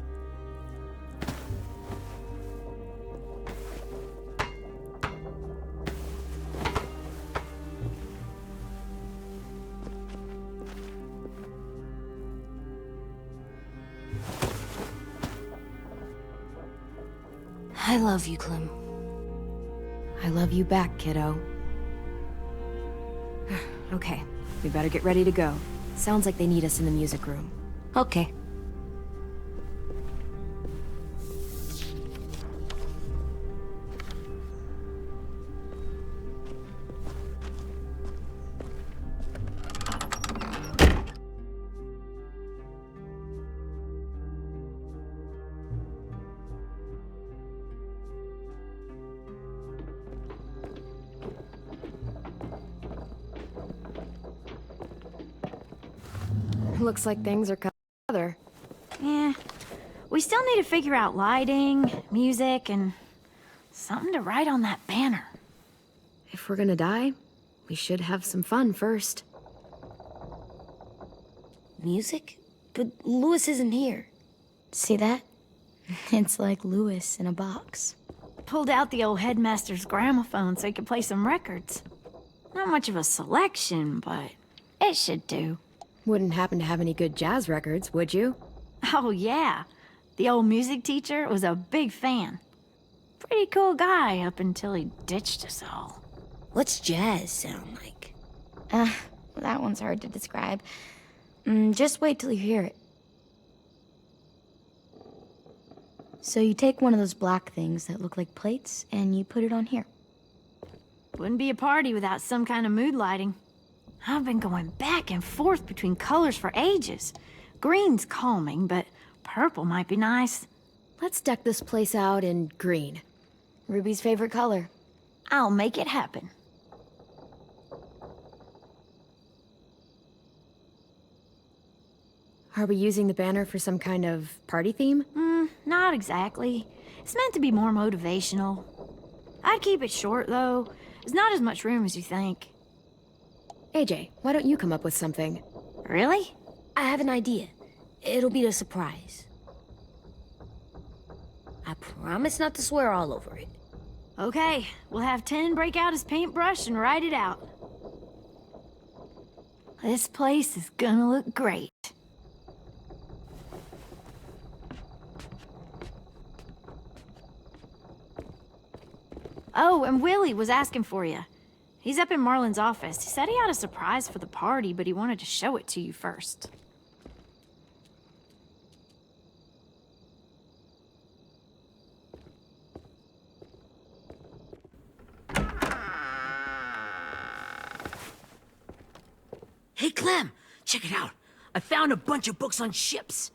I love you, Clem. I love you back, kiddo. Okay, we better get ready to go. Sounds like they need us in the music room. Okay. Looks like things are coming together. Yeah. We still need to figure out lighting, music, and something to write on that banner. If we're gonna die, we should have some fun first. Music? But Louis isn't here. See that? It's like Lewis in a box. Pulled out the old headmaster's gramophone so he could play some records. Not much of a selection, but it should do. Wouldn't happen to have any good jazz records, would you? Oh, yeah. The old music teacher was a big fan. Pretty cool guy up until he ditched us all. What's jazz sound like? That one's hard to describe. Just wait till you hear it. So you take one of those black things that look like plates, and you put it on here. Wouldn't be a party without some kind of mood lighting. I've been going back and forth between colors for ages. Green's calming, but purple might be nice. Let's deck this place out in green. Ruby's favorite color. I'll make it happen. Are we using the banner for some kind of party theme? Not exactly. It's meant to be more motivational. I'd keep it short, though. There's not as much room as you think. AJ, why don't you come up with something? Really? I have an idea. It'll be a surprise. I promise not to swear all over it. Okay, we'll have 10 break out his paintbrush and write it out. This place is gonna look great. Oh, and Willie was asking for you. He's up in Marlin's office. He said he had a surprise for the party, but he wanted to show it to you first. Hey, Clem, check it out. I found a bunch of books on ships.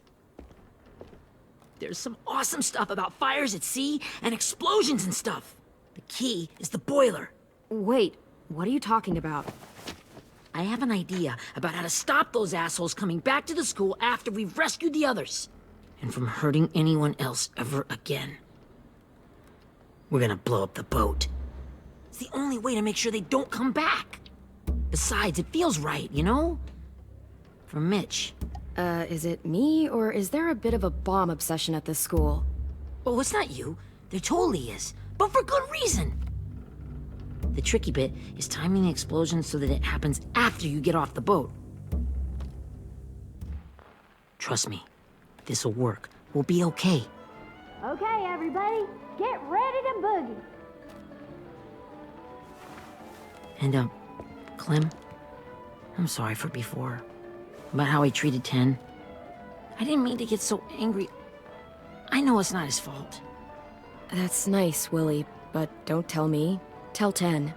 There's some awesome stuff about fires at sea and explosions and stuff. The key is the boiler. Wait, what are you talking about? I have an idea about how to stop those assholes coming back to the school after we've rescued the others. And from hurting anyone else ever again. We're gonna blow up the boat. It's the only way to make sure they don't come back. Besides, it feels right, you know? For Mitch. Is it me, or is there a bit of a bomb obsession at this school? Oh, it's not you. There totally is. But for good reason. The tricky bit is timing the explosion so that it happens after you get off the boat. Trust me, this'll work. We'll be okay. Okay, everybody, get ready to boogie. And, Clem, I'm sorry for before. About how I treated Ten. I didn't mean to get so angry. I know it's not his fault. That's nice, Willie, but don't tell me. Tell 10.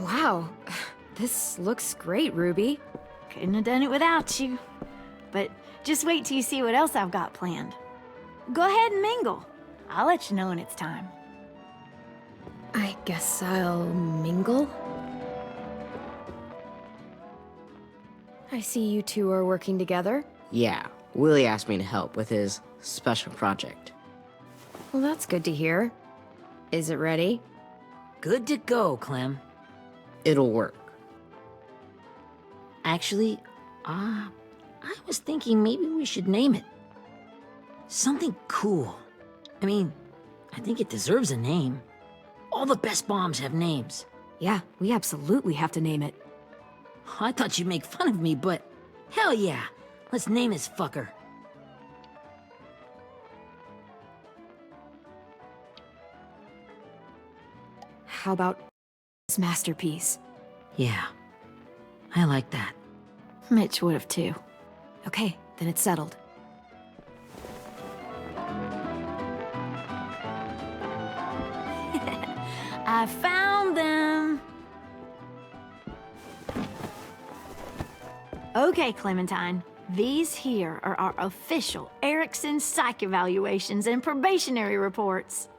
Wow, this looks great, Ruby. Couldn't have done it without you. But just wait till you see what else I've got planned. Go ahead and mingle. I'll let you know when it's time. I guess I'll mingle? I see you two are working together. Yeah, Willie asked me to help with his special project. Well, that's good to hear. Is it ready? Good to go, Clem. It'll work. Actually, I was thinking maybe we should name it. Something cool. I mean, I think it deserves a name. All the best bombs have names. Yeah, we absolutely have to name it. I thought you'd make fun of me, but hell yeah. Let's name this fucker. How about this masterpiece? Yeah, I like that. Mitch would have too. Okay, then it's settled. I found them. Okay, Clementine. These here are our official Erickson psych evaluations and probationary reports.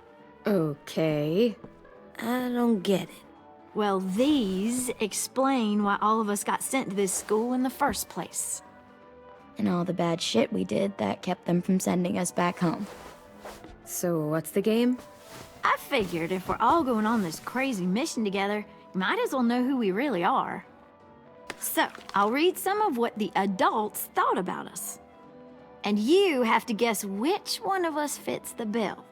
Okay. I don't get it. Well, these explain why all of us got sent to this school in the first place. And all the bad shit we did that kept them from sending us back home. So what's the game? I figured if we're all going on this crazy mission together, might as well know who we really are. So, I'll read some of what the adults thought about us. And you have to guess which one of us fits the bill.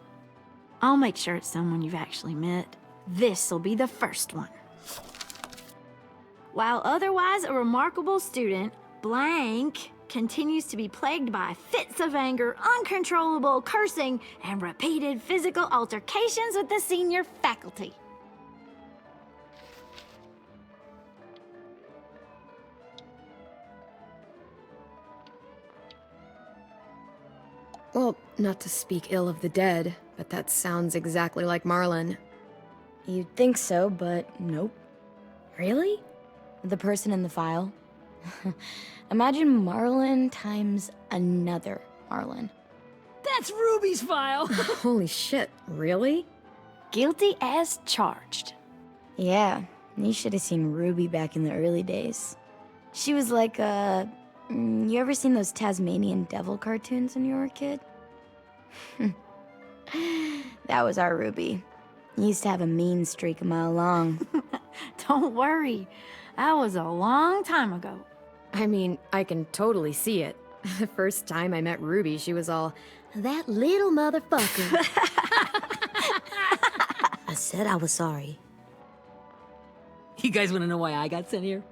I'll make sure it's someone you've actually met. This'll be the first one. While otherwise a remarkable student, blank continues to be plagued by fits of anger, uncontrollable cursing, and repeated physical altercations with the senior faculty. Well, not to speak ill of the dead, but that sounds exactly like Marlon. You'd think so, but nope. Really? The person in the file. Imagine Marlon times another Marlon. That's Ruby's file! Holy shit, really? Guilty as charged. Yeah, you should have seen Ruby back in the early days. She was like you ever seen those Tasmanian devil cartoons when you were a kid? That was our Ruby. Used to have a mean streak a mile long. Don't worry, that was a long time ago. I mean, I can totally see it. The first time I met Ruby, she was all, "That little motherfucker." I said I was sorry. You guys want to know why I got sent here?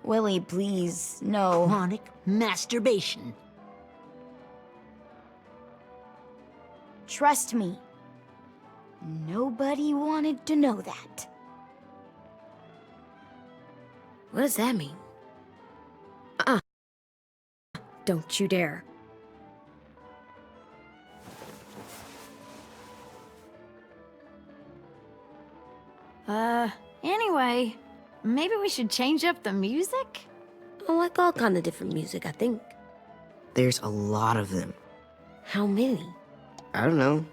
Willie, please, no. Chronic masturbation. Trust me. Nobody wanted to know that. What does that mean? Don't you dare. Anyway, maybe we should change up the music? I like all kind of different music, I think. There's a lot of them. How many? I don't know.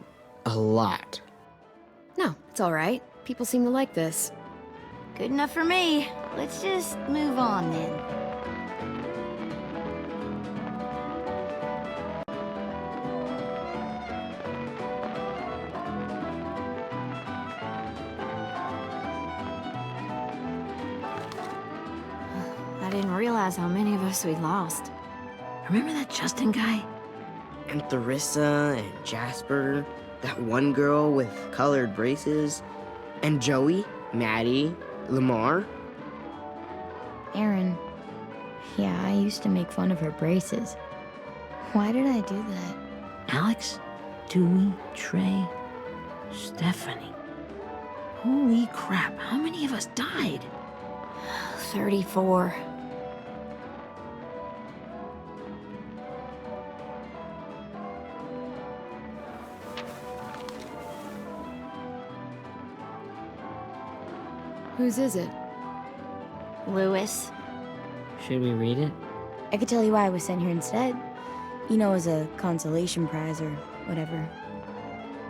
A lot. No, it's all right. People seem to like this. Good enough for me. Let's just move on then. I didn't realize how many of us we'd lost. Remember that Justin guy? And Theresa and Jasper. That one girl with colored braces. And Joey, Maddie, Lamar. Aaron. Yeah, I used to make fun of her braces. Why did I do that? Alex, Dewey, Trey, Stephanie. Holy crap, how many of us died? 34. Whose is it? Lewis. Should we read it? I could tell you why I was sent here instead. You know, as a consolation prize or whatever.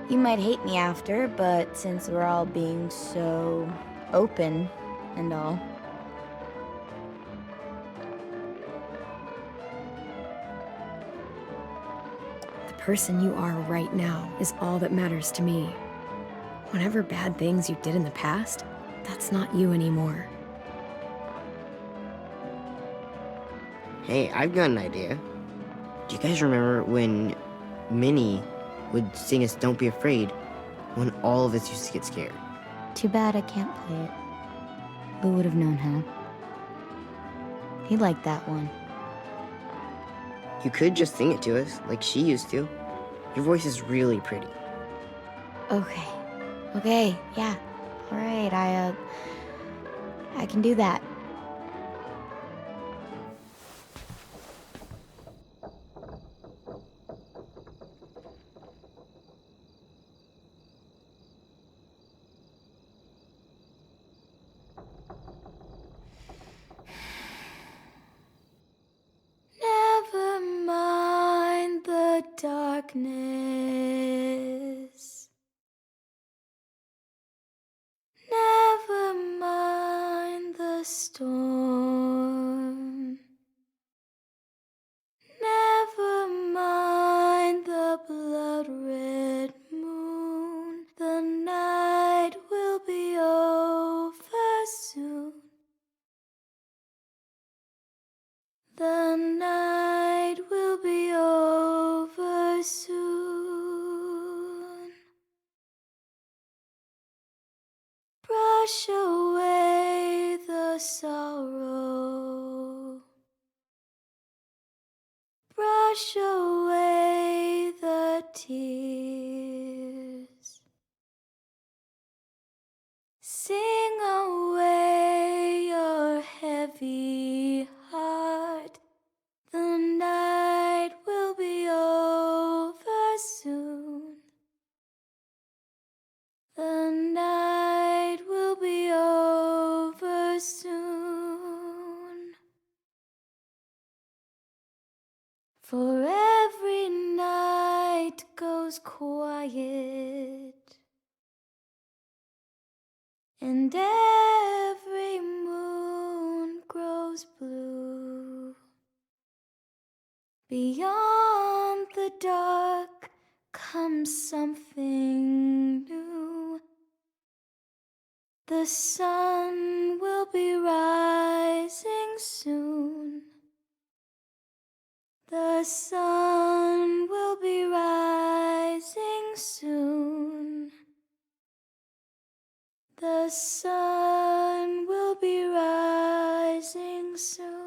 You might hate me after, but since we're all being so open and all. The person you are right now is all that matters to me. Whatever bad things you did in the past, that's not you anymore. Hey, I've got an idea. Do you guys remember when Minnie would sing us Don't Be Afraid when all of us used to get scared? Too bad I can't play it. Who would have known how? He liked that one. You could just sing it to us, like she used to. Your voice is really pretty. Okay. Okay, yeah. Alright, I can do that. Never darkness. Never mind the storm. Never mind the blood-red moon. The night will be over soon. The night will be over soon. Brush away the sorrow. Brush away the tears. Sing away your heavy heart. The night will be over soon. The night will be over soon. For every night goes quiet, and every moon grows blue. Beyond the dark comes something new. The sun will be rising soon. The sun will be rising soon. The sun will be rising soon.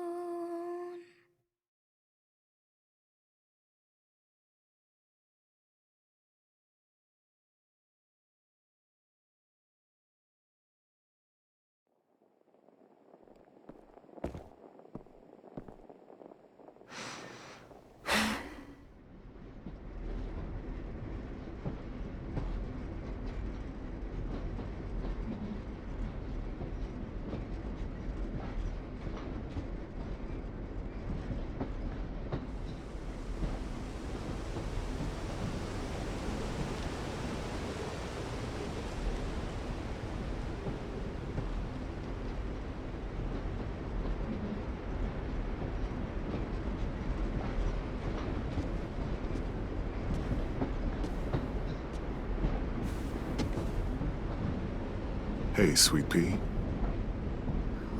Hey, Sweet Pea.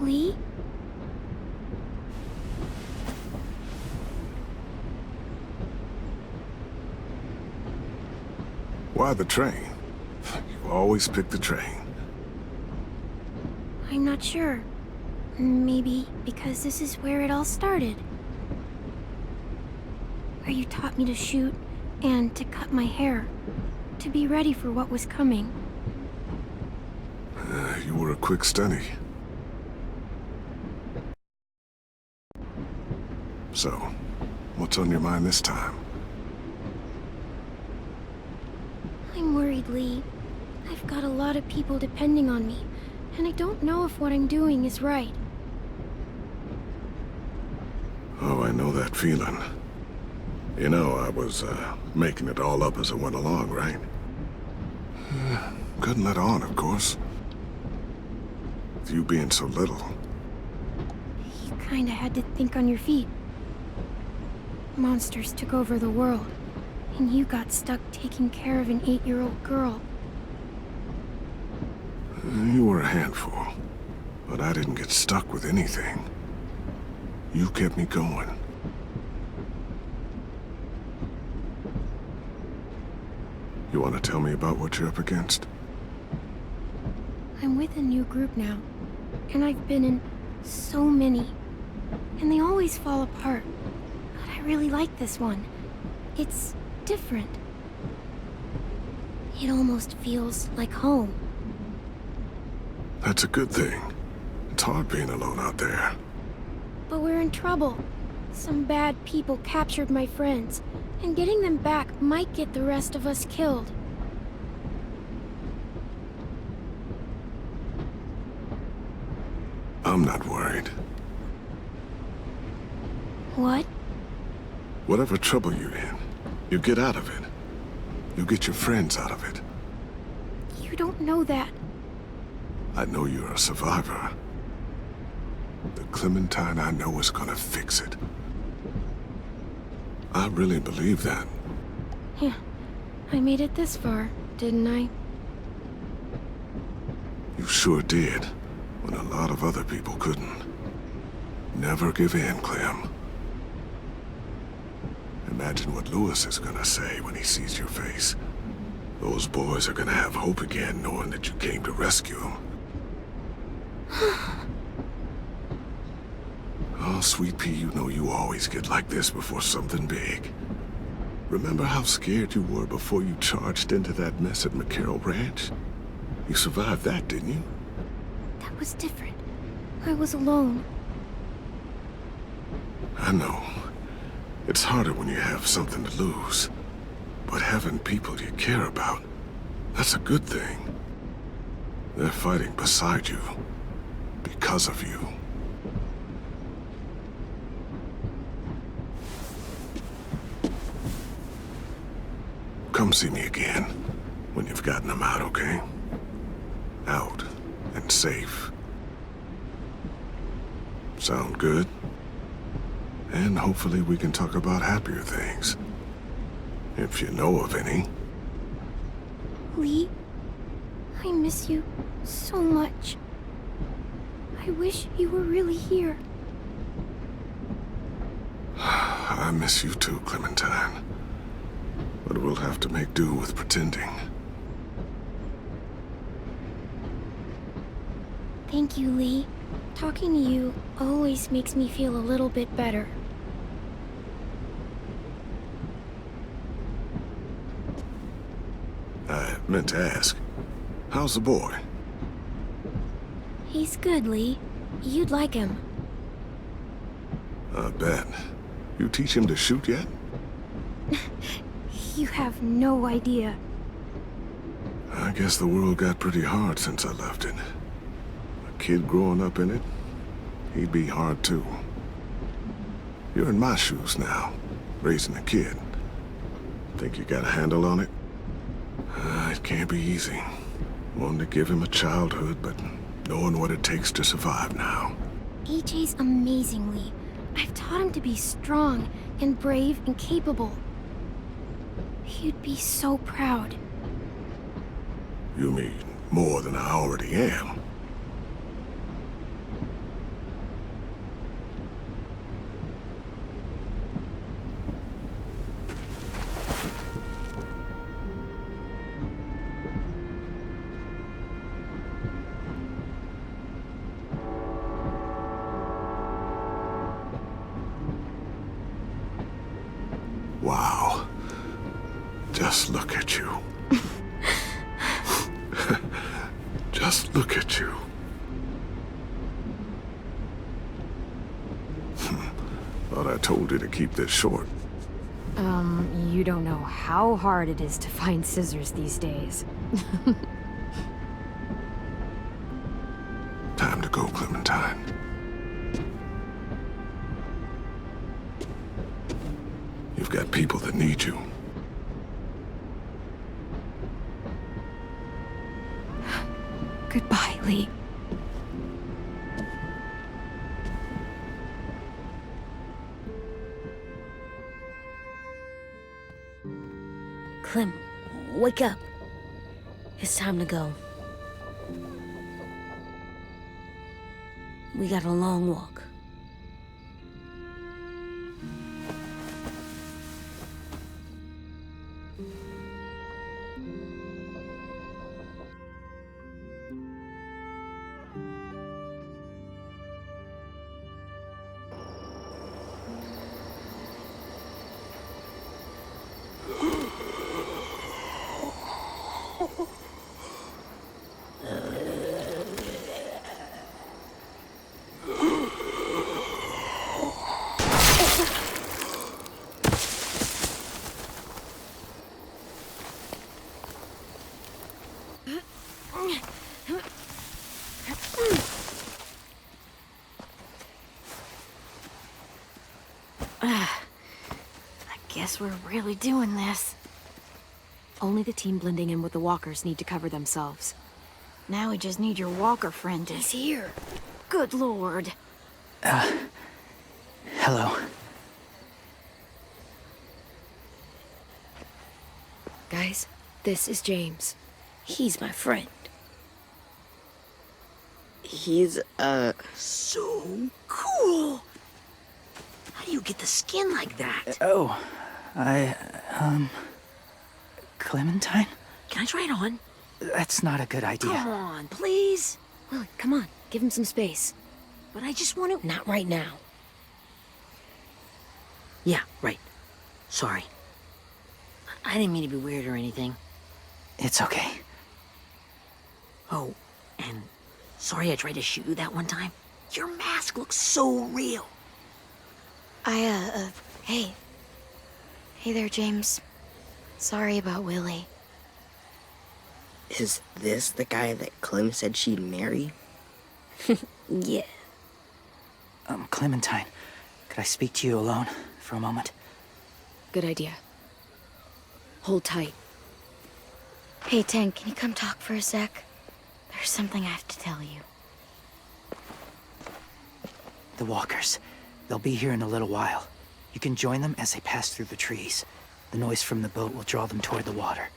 Lee? Why the train? You always pick the train. I'm not sure. Maybe because this is where it all started. Where you taught me to shoot and to cut my hair. To be ready for what was coming. You were a quick study. So, what's on your mind this time? I'm worried, Lee. I've got a lot of people depending on me, and I don't know if what I'm doing is right. Oh, I know that feeling. You know, I was, making it all up as I went along, right? Couldn't let on, of course. With you being so little. You kinda had to think on your feet. Monsters took over the world, and you got stuck taking care of an 8-year-old girl. You were a handful, but I didn't get stuck with anything. You kept me going. You want to tell me about what you're up against? I'm with a new group now, and I've been in so many, and they always fall apart. But I really like this one. It's different. It almost feels like home. That's a good thing. It's hard being alone out there. But we're in trouble. Some bad people captured my friends, and getting them back might get the rest of us killed. I'm not worried. What? Whatever trouble you're in, You get out of it. You get your friends out of it. You don't know that. I know you're a survivor. The Clementine I know is gonna fix it. I really believe that. Yeah, I made it this far, didn't I? You sure did, when a lot of other people couldn't. Never give in, Clem. Imagine what Lewis is gonna say when he sees your face. Those boys are gonna have hope again, knowing that you came to rescue them. Oh, Sweet Pea, you know you always get like this before something big. Remember how scared you were before you charged into that mess at McCarroll Ranch? You survived that, didn't you? That was different. I was alone. I know. It's harder when you have something to lose. But having people you care about, that's a good thing. They're fighting beside you. Because of you. Come see me again when you've gotten them out, okay? Out and safe. Sound good? And hopefully we can talk about happier things. If you know of any. Lee, I miss you so much. I wish you were really here. I miss you too, Clementine. But we'll have to make do with pretending. Thank you, Lee. Talking to you always makes me feel a little bit better. I meant to ask, how's the boy? He's good, Lee. You'd like him. I bet. You teach him to shoot yet? You have no idea. I guess the world got pretty hard since I left it. A kid growing up in it, he'd be hard too. You're in my shoes now, raising a kid. Think you got a handle on it? It can't be easy. Wanting to give him a childhood, but knowing what it takes to survive now. AJ's amazing, Lee. I've taught him to be strong and brave and capable. He'd be so proud. You mean more than I already am? Wow. Just look at you. Just look at you. Thought I told you to keep this short. You don't know how hard it is to find scissors these days. Time to go, Clementine. You've got people that need you. Goodbye, Lee. Clem, wake up. It's time to go. We got a long walk. Guess we're really doing this. Only the team blending in with the walkers need to cover themselves. Now we just need your walker friend to... He's here. Good lord. Hello. Guys, this is James. He's my friend. He's, So cool! How do you get the skin like that? Oh, Clementine? Can I try it on? That's not a good idea. Come on, please. Willie, come on, give him some space. But I just want to... Not right now. Yeah, right. Sorry. I didn't mean to be weird or anything. It's okay. Oh, and sorry I tried to shoot you that one time. Your mask looks so real. Hey. Hey there, James. Sorry about Willie. is this the guy that Clem said she'd marry? Yeah. Clementine, could I speak to you alone for a moment? Good idea. Hold tight. Hey, Tank, can you come talk for a sec? There's something I have to tell you. The walkers. They'll be here in a little while. You can join them as they pass through the trees. The noise from the boat will draw them toward the water.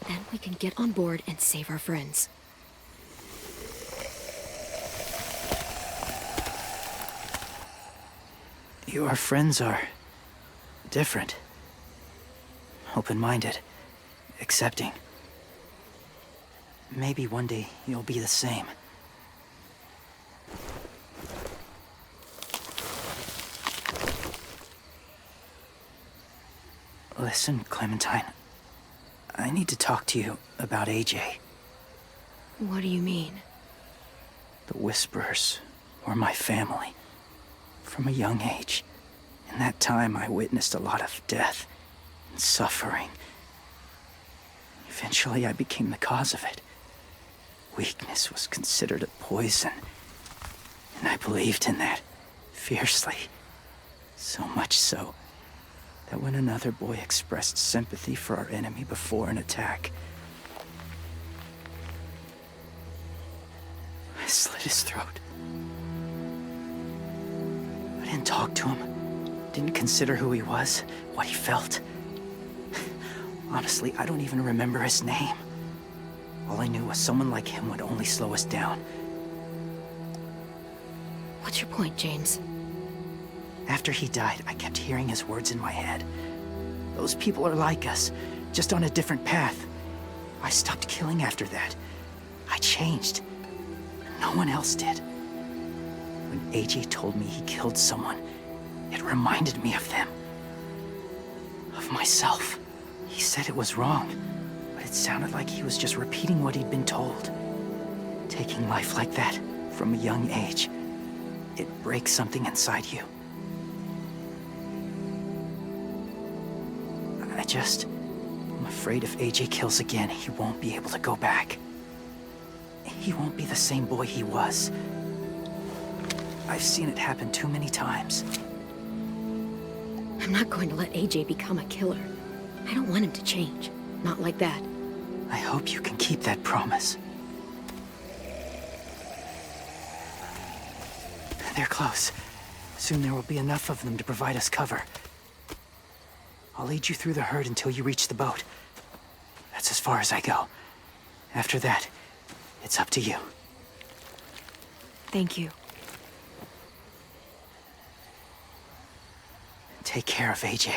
Then we can get on board and save our friends. Your friends are different. Open-minded. Accepting. Maybe one day you'll be the same. Listen, Clementine. I need to talk to you about AJ. What do you mean? The Whisperers were my family. From a young age. In that time, I witnessed a lot of death and suffering. Eventually, I became the cause of it. Weakness was considered a poison. And I believed in that, fiercely. So much so, that when another boy expressed sympathy for our enemy before an attack, I slit his throat. I didn't talk to him. Didn't consider who he was, what he felt. Honestly, I don't even remember his name. All I knew was someone like him would only slow us down. What's your point, James? After he died, I kept hearing his words in my head. Those people are like us, just on a different path. I stopped killing after that. I changed. No one else did. When AJ told me he killed someone, it reminded me of them. Of myself. He said it was wrong, but it sounded like he was just repeating what he'd been told. Taking life like that, from a young age, it breaks something inside you. I'm afraid if AJ kills again, he won't be able to go back. He won't be the same boy he was. I've seen it happen too many times. I'm not going to let AJ become a killer. I don't want him to change. Not like that. I hope you can keep that promise. They're close. Soon there will be enough of them to provide us cover. I'll lead you through the herd until you reach the boat. That's as far as I go. After that, it's up to you. Thank you. Take care of AJ.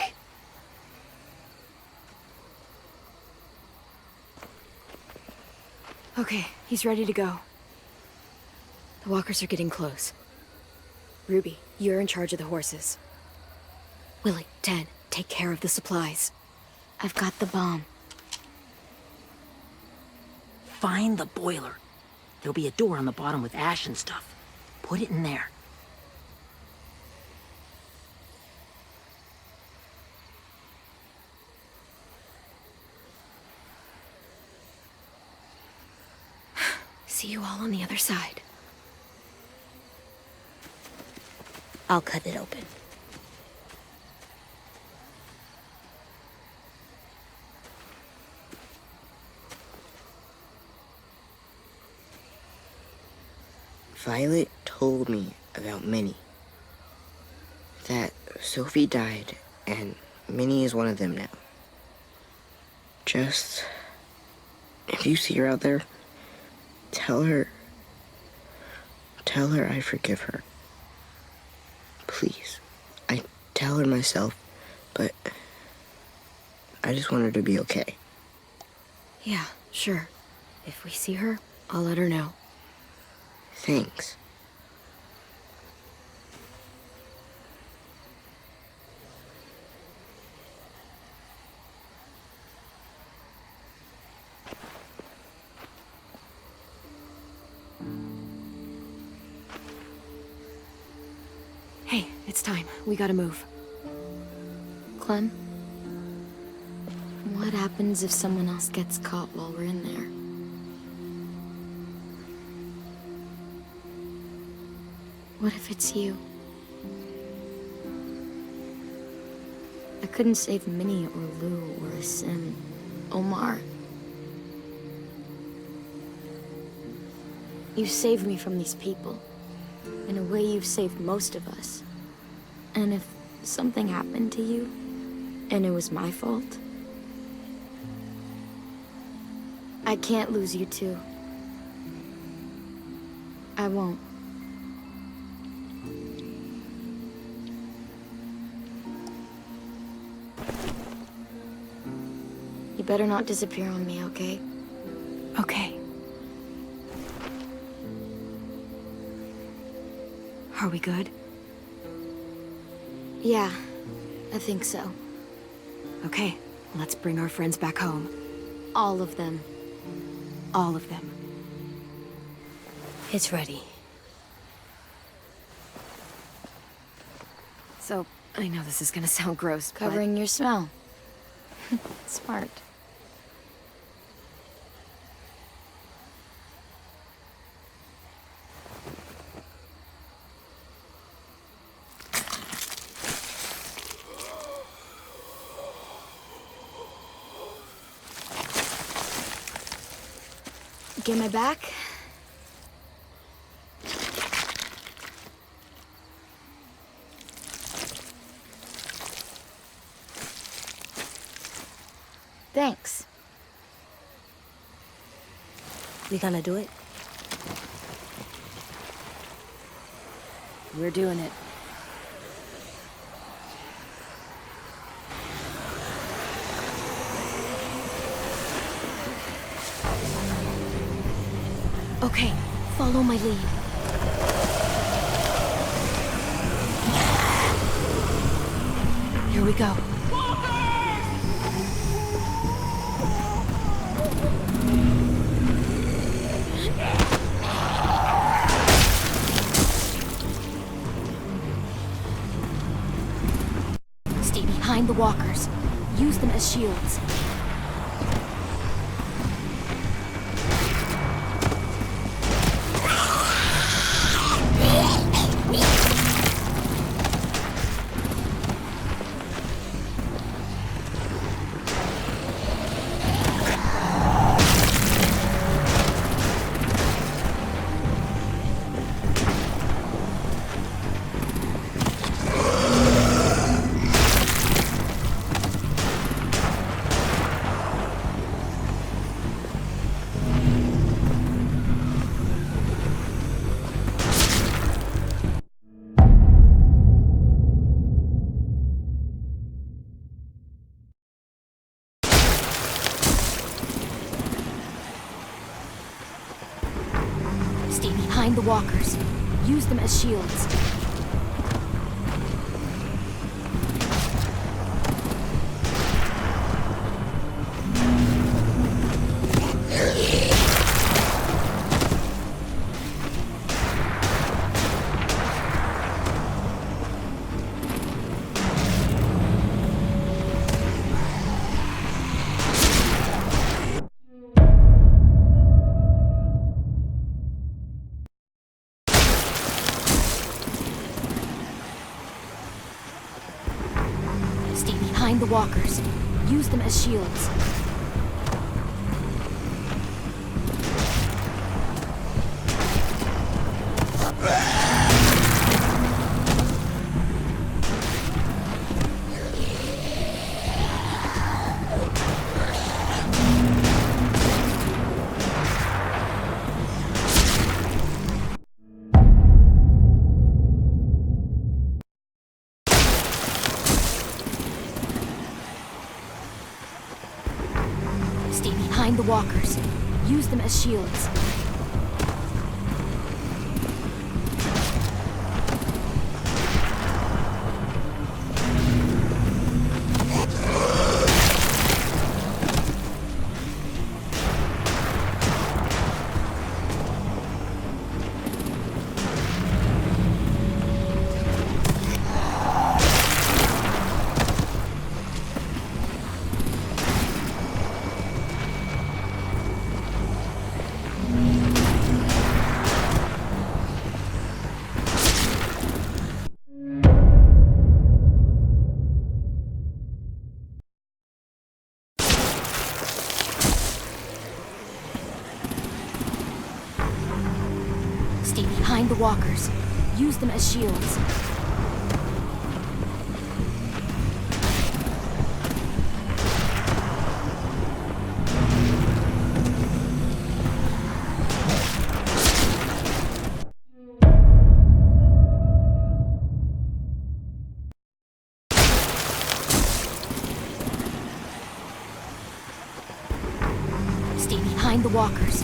Okay, he's ready to go. The walkers are getting close. Ruby, you're in charge of the horses. Willie, Ted, take care of the supplies. I've got the bomb. Find the boiler. There'll be a door on the bottom with ash and stuff. Put it in there. See you all on the other side. I'll cut it open. Violet told me about Minnie. That Sophie died, and Minnie is one of them now. Just, if you see her out there, tell her I forgive her. Please. I tell her myself, but I just want her to be okay. Yeah, sure. If we see her, I'll let her know. Thanks. Hey, it's time. We gotta move. Clem? What happens if someone else gets caught while we're in there? What if it's you? I couldn't save Minnie or Lou or Sim. Omar. You saved me from these people. In a way, you've saved most of us. And if something happened to you, and it was my fault, I can't lose you too. I won't. You better not disappear on me, okay? Okay. Are we good? Yeah, I think so. Okay, let's bring our friends back home. All of them. All of them. It's ready. So, I know this is gonna sound gross, Covering your smell. Smart. Get my back? Thanks. We gonna do it? We're doing it. Okay, follow my lead. Here we go. Stay behind the walkers. Use them as shields. Stay behind the walkers. Use them as shields. Stay behind the walkers. Use them as shields. behind the walkers. Use them as shields. Stay behind the walkers. Use them as shields. Stay behind the walkers.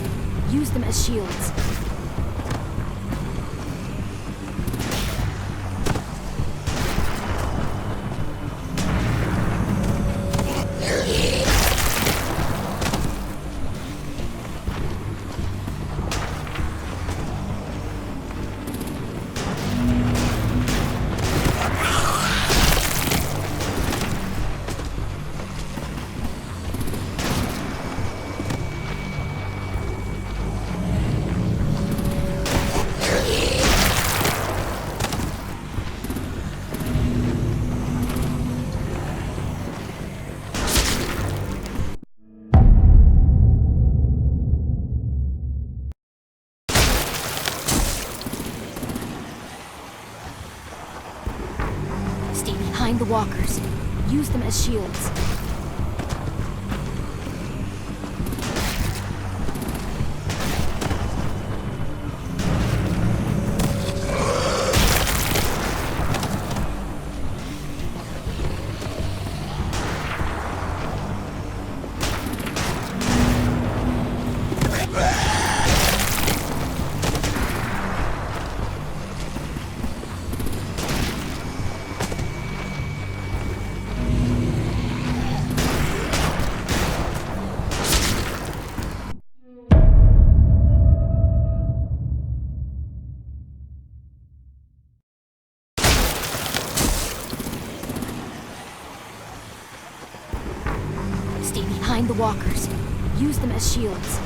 Use them as shields. Behind the walkers. Use them as shields. Stay behind the walkers. Use them as shields.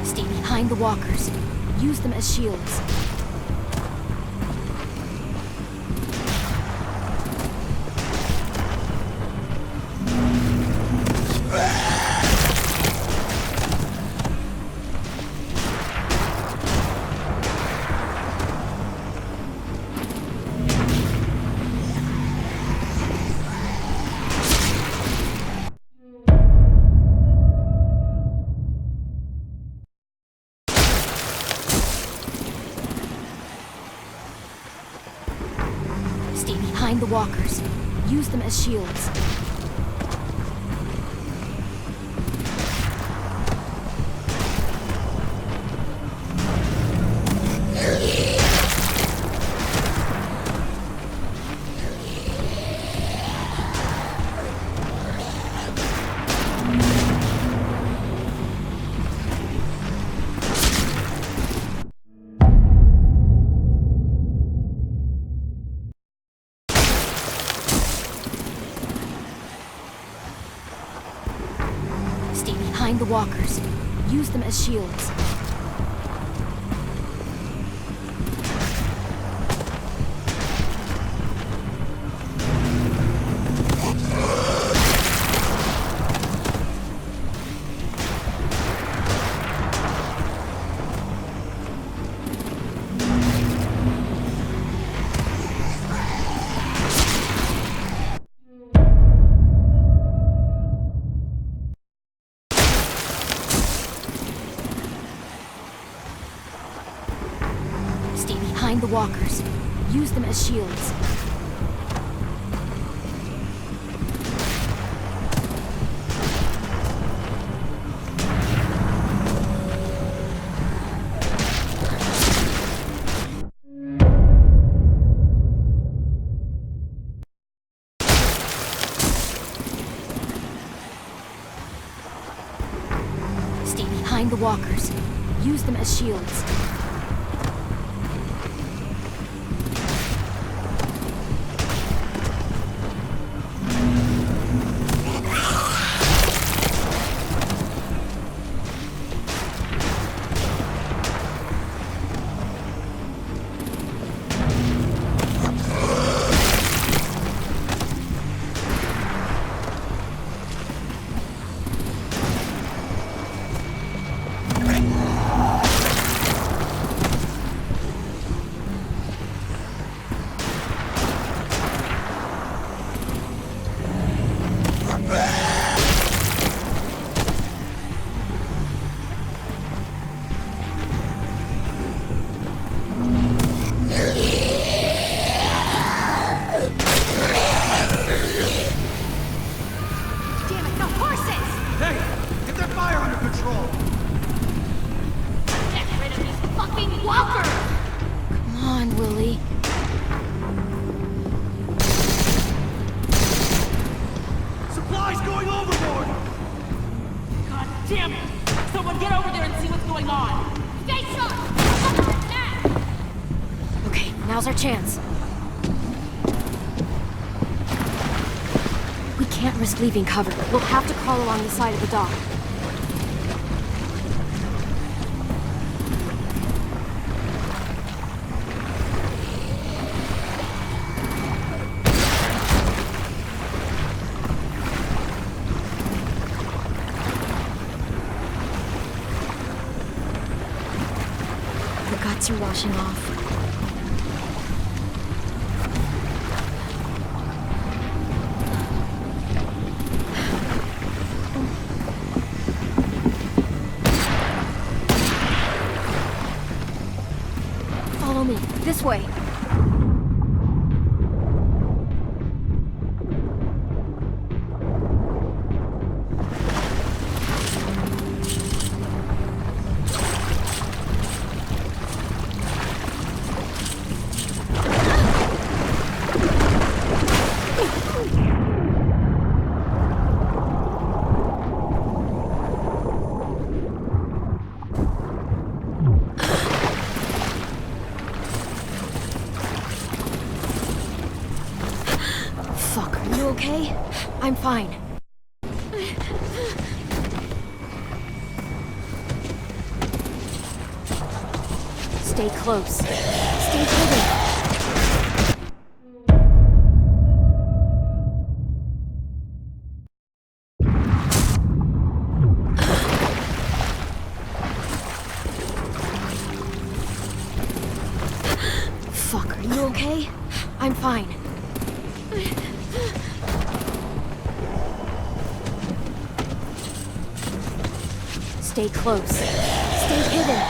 Stay behind the walkers. Use them as shields. Stay behind the walkers. Use them as shields. Stay behind the walkers. Use them as shields. behind the walkers. Use them as shields. Stay behind the walkers. Use them as shields. Now's our chance. We can't risk leaving cover. We'll have to crawl along the side of the dock. The guts are washing off. This way. Okay? I'm fine. Stay close. Stay hidden. Fuck, are you okay? I'm fine. Stay close. Stay hidden.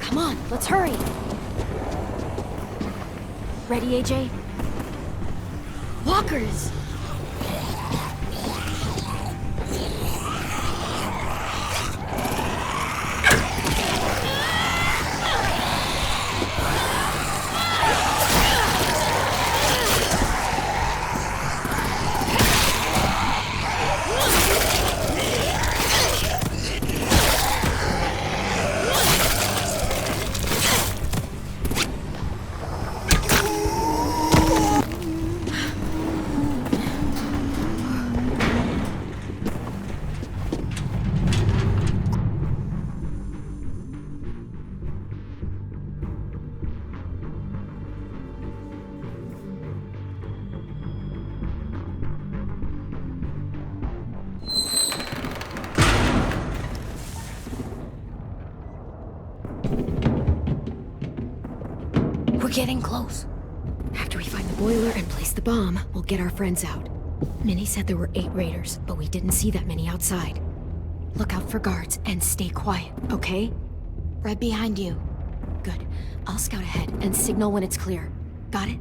Come on, let's hurry. Ready, AJ? Walkers! We're getting close. After we find the boiler and place the bomb, we'll get our friends out. Minnie said there were 8 raiders, but we didn't see that many outside. Look out for guards and stay quiet, okay? Right behind you. Good. I'll scout ahead and signal when it's clear. Got it?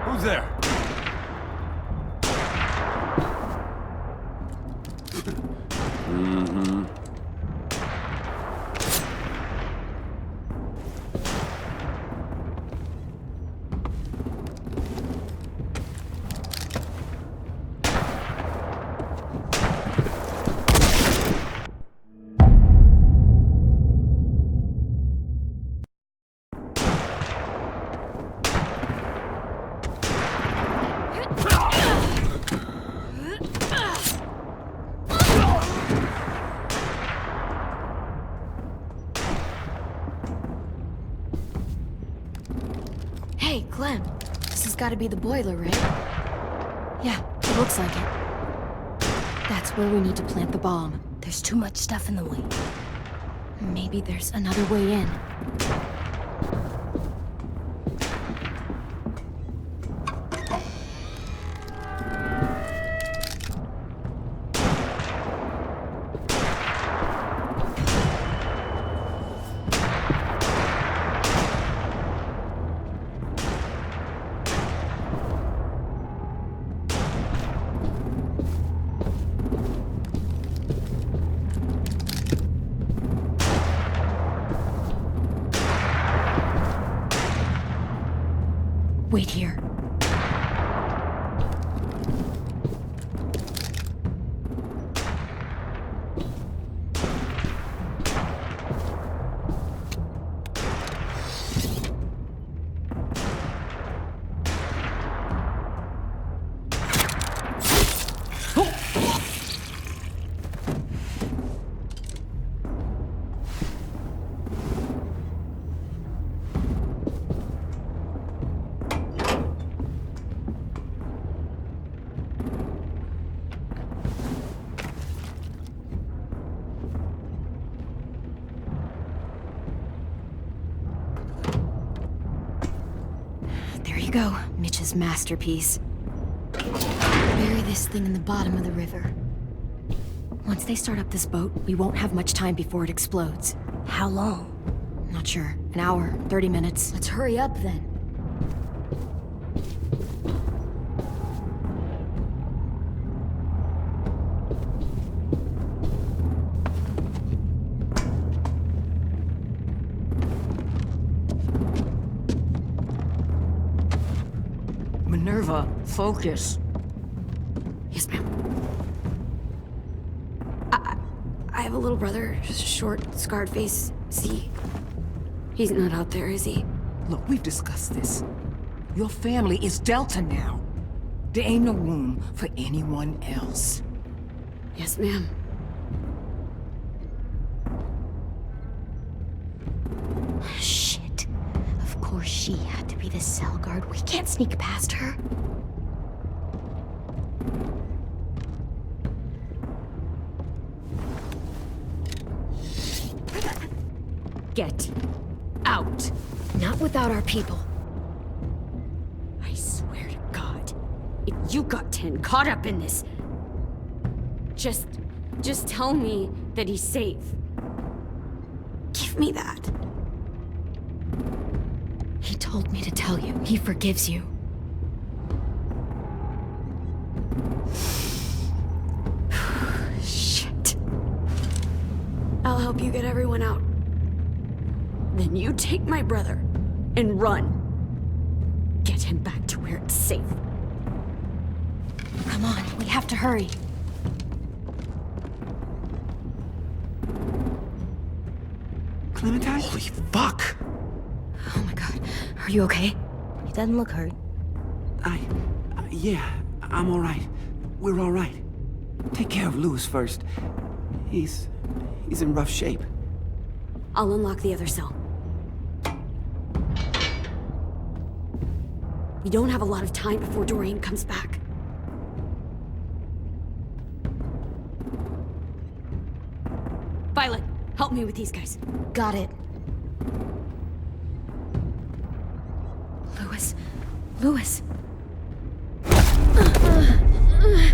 Who's there? Hey, Clem. This has got to be the boiler, right? Yeah, it looks like it. That's where we need to plant the bomb. There's too much stuff in the way. Maybe there's another way in. Wait here. There you go, Mitch's masterpiece. Bury this thing in the bottom of the river. Once they start up this boat, we won't have much time before it explodes. How long? Not sure. An hour, 30 minutes. Let's hurry up then. Minerva, focus. Yes, ma'am. I have a little brother, short, scarred face. See? He's not out there, is he? Look, we've discussed this. Your family is Delta now. There ain't no room for anyone else. Yes, ma'am. Shit. Of course she had to be the cell guard. We can't sneak past her. Get out. Not without our people. I swear to God, if you got 10 caught up in this, just tell me that he's safe. Give me that. He told me to tell you. He forgives you. Shit. help you get everyone out. Then you take my brother and run. Get him back to where it's safe. Come on, we have to hurry. Clementine? Holy fuck! Oh my god, are you okay? He doesn't look hurt. Yeah, I'm all right. We're all right. Take care of Louis first. He's in rough shape. I'll unlock the other cell. We don't have a lot of time before Doreen comes back. Violet, help me with these guys. Got it. Louis.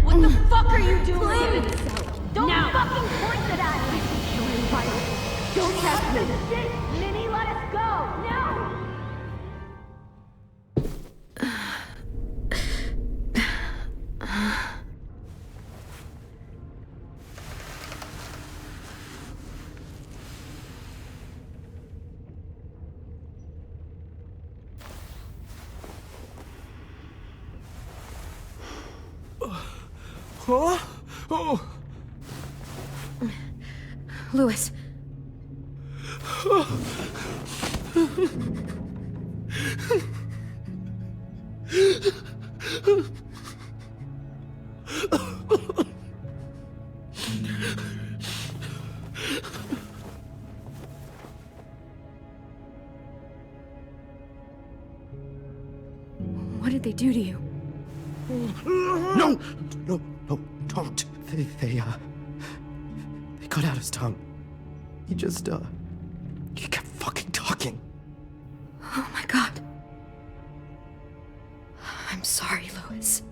What the fuck are you doing? Don't fucking point it at me! Don't test me! Shit! Minnie, let us go! No! Huh? Oh! Louis. What did they do to you? No, don't. They cut out his tongue. He kept fucking talking. Oh my god. I'm sorry, Louis.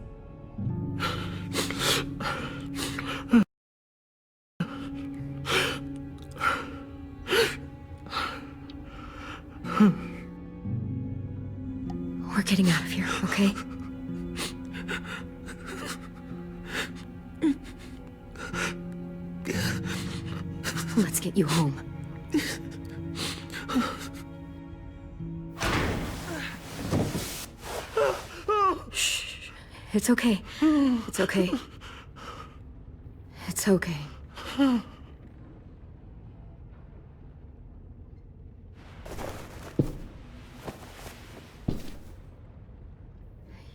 We're getting out of here, okay? Let's get you home. Shh. It's okay. It's okay. It's okay.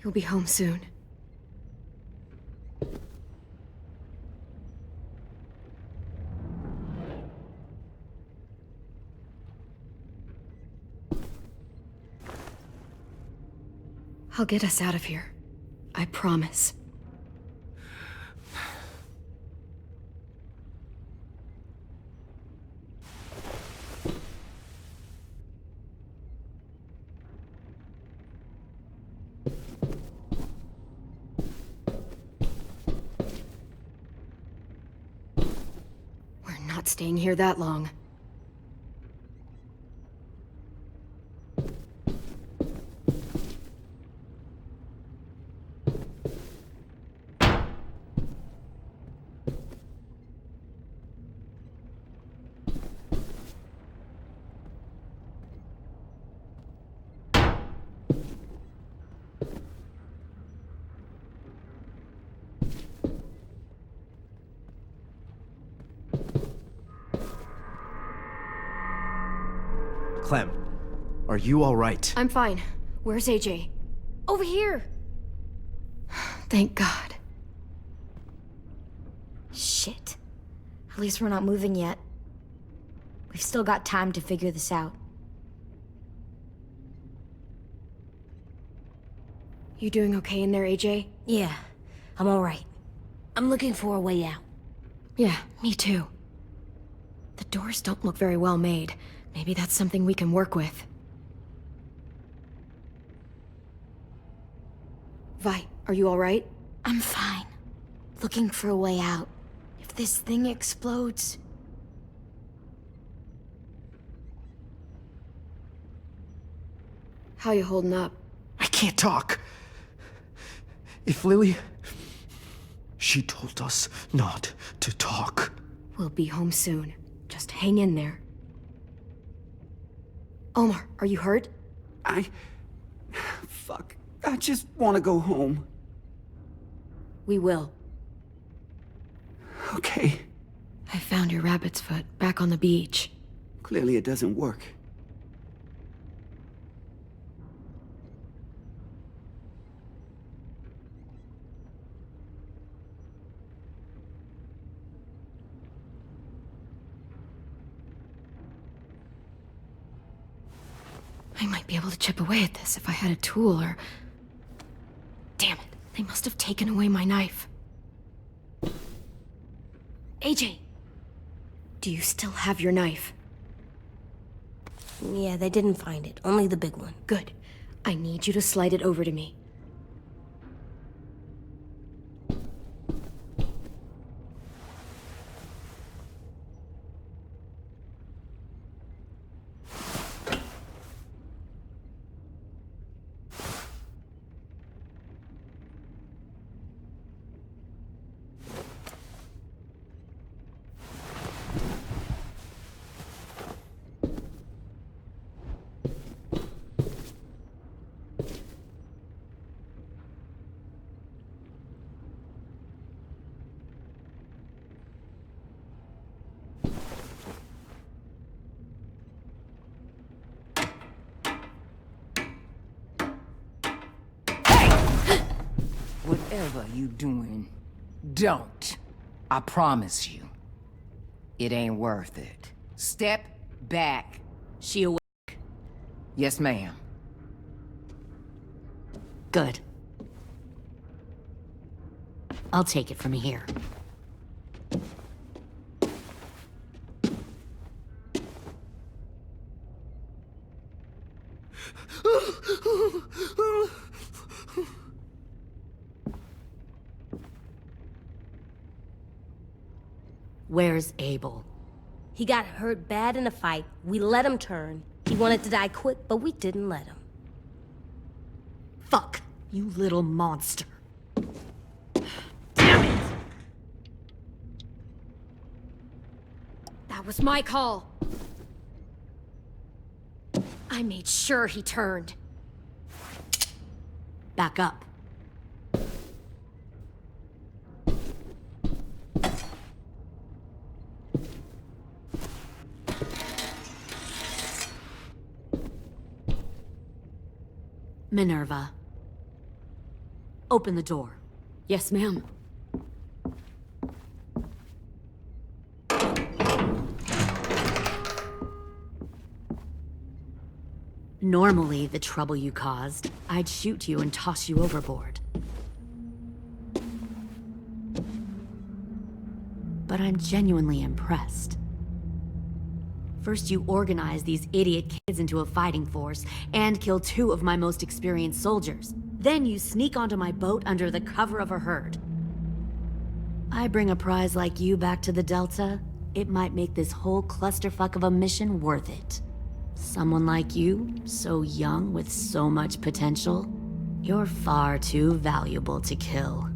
You'll be home soon. I'll get us out of here. I promise. We're not staying here that long. Clem, are you all right? I'm fine. Where's AJ? Over here! Thank God. Shit. At least we're not moving yet. We've still got time to figure this out. You doing okay in there, AJ? Yeah, I'm alright. I'm looking for a way out. Yeah, me too. The doors don't look very well made. Maybe that's something we can work with. Vi, are you alright? I'm fine. Looking for a way out. If this thing explodes... How you holding up? I can't talk. If Lily... She told us not to talk. We'll be home soon. Just hang in there. Omar, are you hurt? Fuck. I just want to go home. We will. Okay. I found your rabbit's foot back on the beach. Clearly it doesn't work. I might be able to chip away at this if I had a tool or... Damn it, they must have taken away my knife. AJ! Do you still have your knife? Yeah, they didn't find it. Only the big one. Good. I need you to slide it over to me. Whatever you doing, don't. I promise you. It ain't worth it. Step back. She awake? Yes, ma'am. Good. I'll take it from here. Where's Abel? He got hurt bad in a fight. We let him turn. He wanted to die quick, but we didn't let him. Fuck, you little monster. Damn it! That was my call. I made sure he turned. Back up. Minerva. Open the door. Yes, ma'am. Normally, the trouble you caused, I'd shoot you and toss you overboard. But I'm genuinely impressed. First, you organize these idiot kids into a fighting force and kill 2 of my most experienced soldiers. Then you sneak onto my boat under the cover of a herd. I bring a prize like you back to the Delta, it might make this whole clusterfuck of a mission worth it. Someone like you, so young with so much potential, you're far too valuable to kill.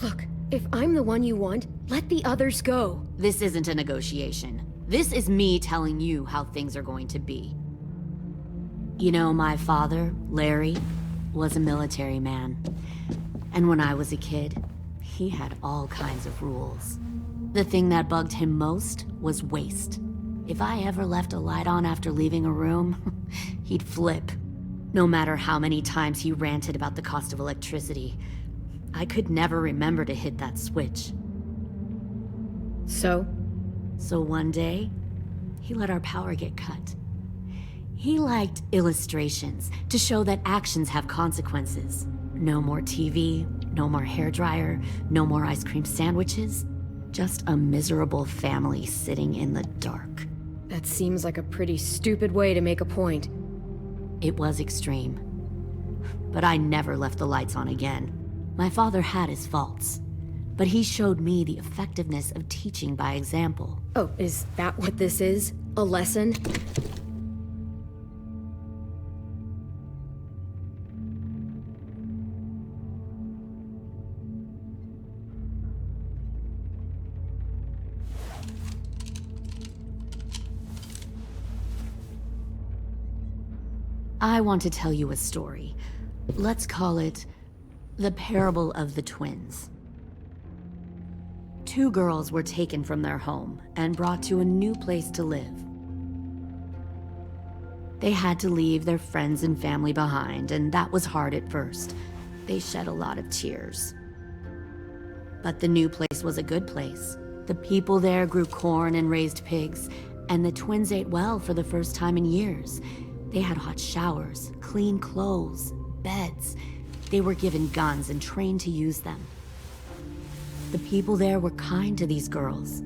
Look, if I'm the one you want, let the others go. This isn't a negotiation. This is me telling you how things are going to be. You know, my father, Larry, was a military man. And when I was a kid, he had all kinds of rules. The thing that bugged him most was waste. If I ever left a light on after leaving a room, he'd flip. No matter how many times he ranted about the cost of electricity, I could never remember to hit that switch. So one day, he let our power get cut. He liked illustrations to show that actions have consequences. No more TV, no more hairdryer, no more ice cream sandwiches. Just a miserable family sitting in the dark. that seems like a pretty stupid way to make a point. It was extreme. But I never left the lights on again. My father had his faults, but he showed me the effectiveness of teaching by example. Oh, is that what this is? A lesson? I want to tell you a story. Let's call it the Parable of the Twins. Two girls were taken from their home and brought to a new place to live. They had to leave their friends and family behind, and that was hard at first. They shed a lot of tears. But the new place was a good place. The people there grew corn and raised pigs, and the twins ate well for the first time in years. They had hot showers, clean clothes, beds. They were given guns and trained to use them. The people there were kind to these girls.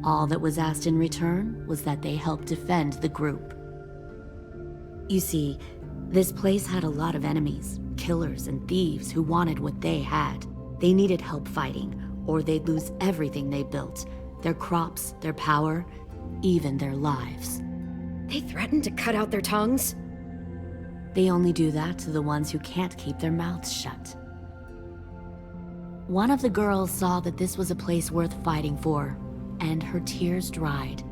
All that was asked in return was that they help defend the group. You see, this place had a lot of enemies, killers and thieves who wanted what they had. They needed help fighting, or they'd lose everything they built. Their crops, their power, even their lives. They threatened to cut out their tongues? They only do that to the ones who can't keep their mouths shut. One of the girls saw that this was a place worth fighting for, and her tears dried.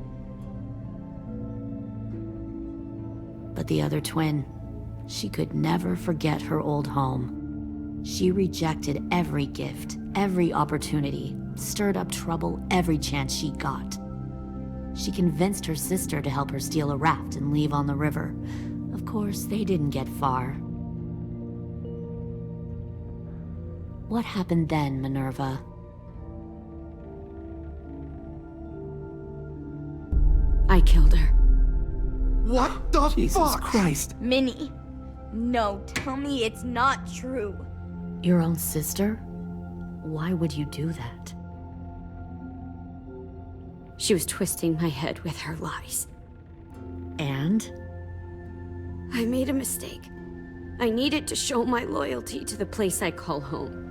But the other twin, she could never forget her old home. She rejected every gift, every opportunity, stirred up trouble every chance she got. She convinced her sister to help her steal a raft and leave on the river. Of course, they didn't get far. What happened then, Minerva? I killed her. What the Jesus fuck? Christ. Minnie, no, tell me it's not true. Your own sister? Why would you do that? She was twisting my head with her lies. And? I made a mistake. I needed to show my loyalty to the place I call home.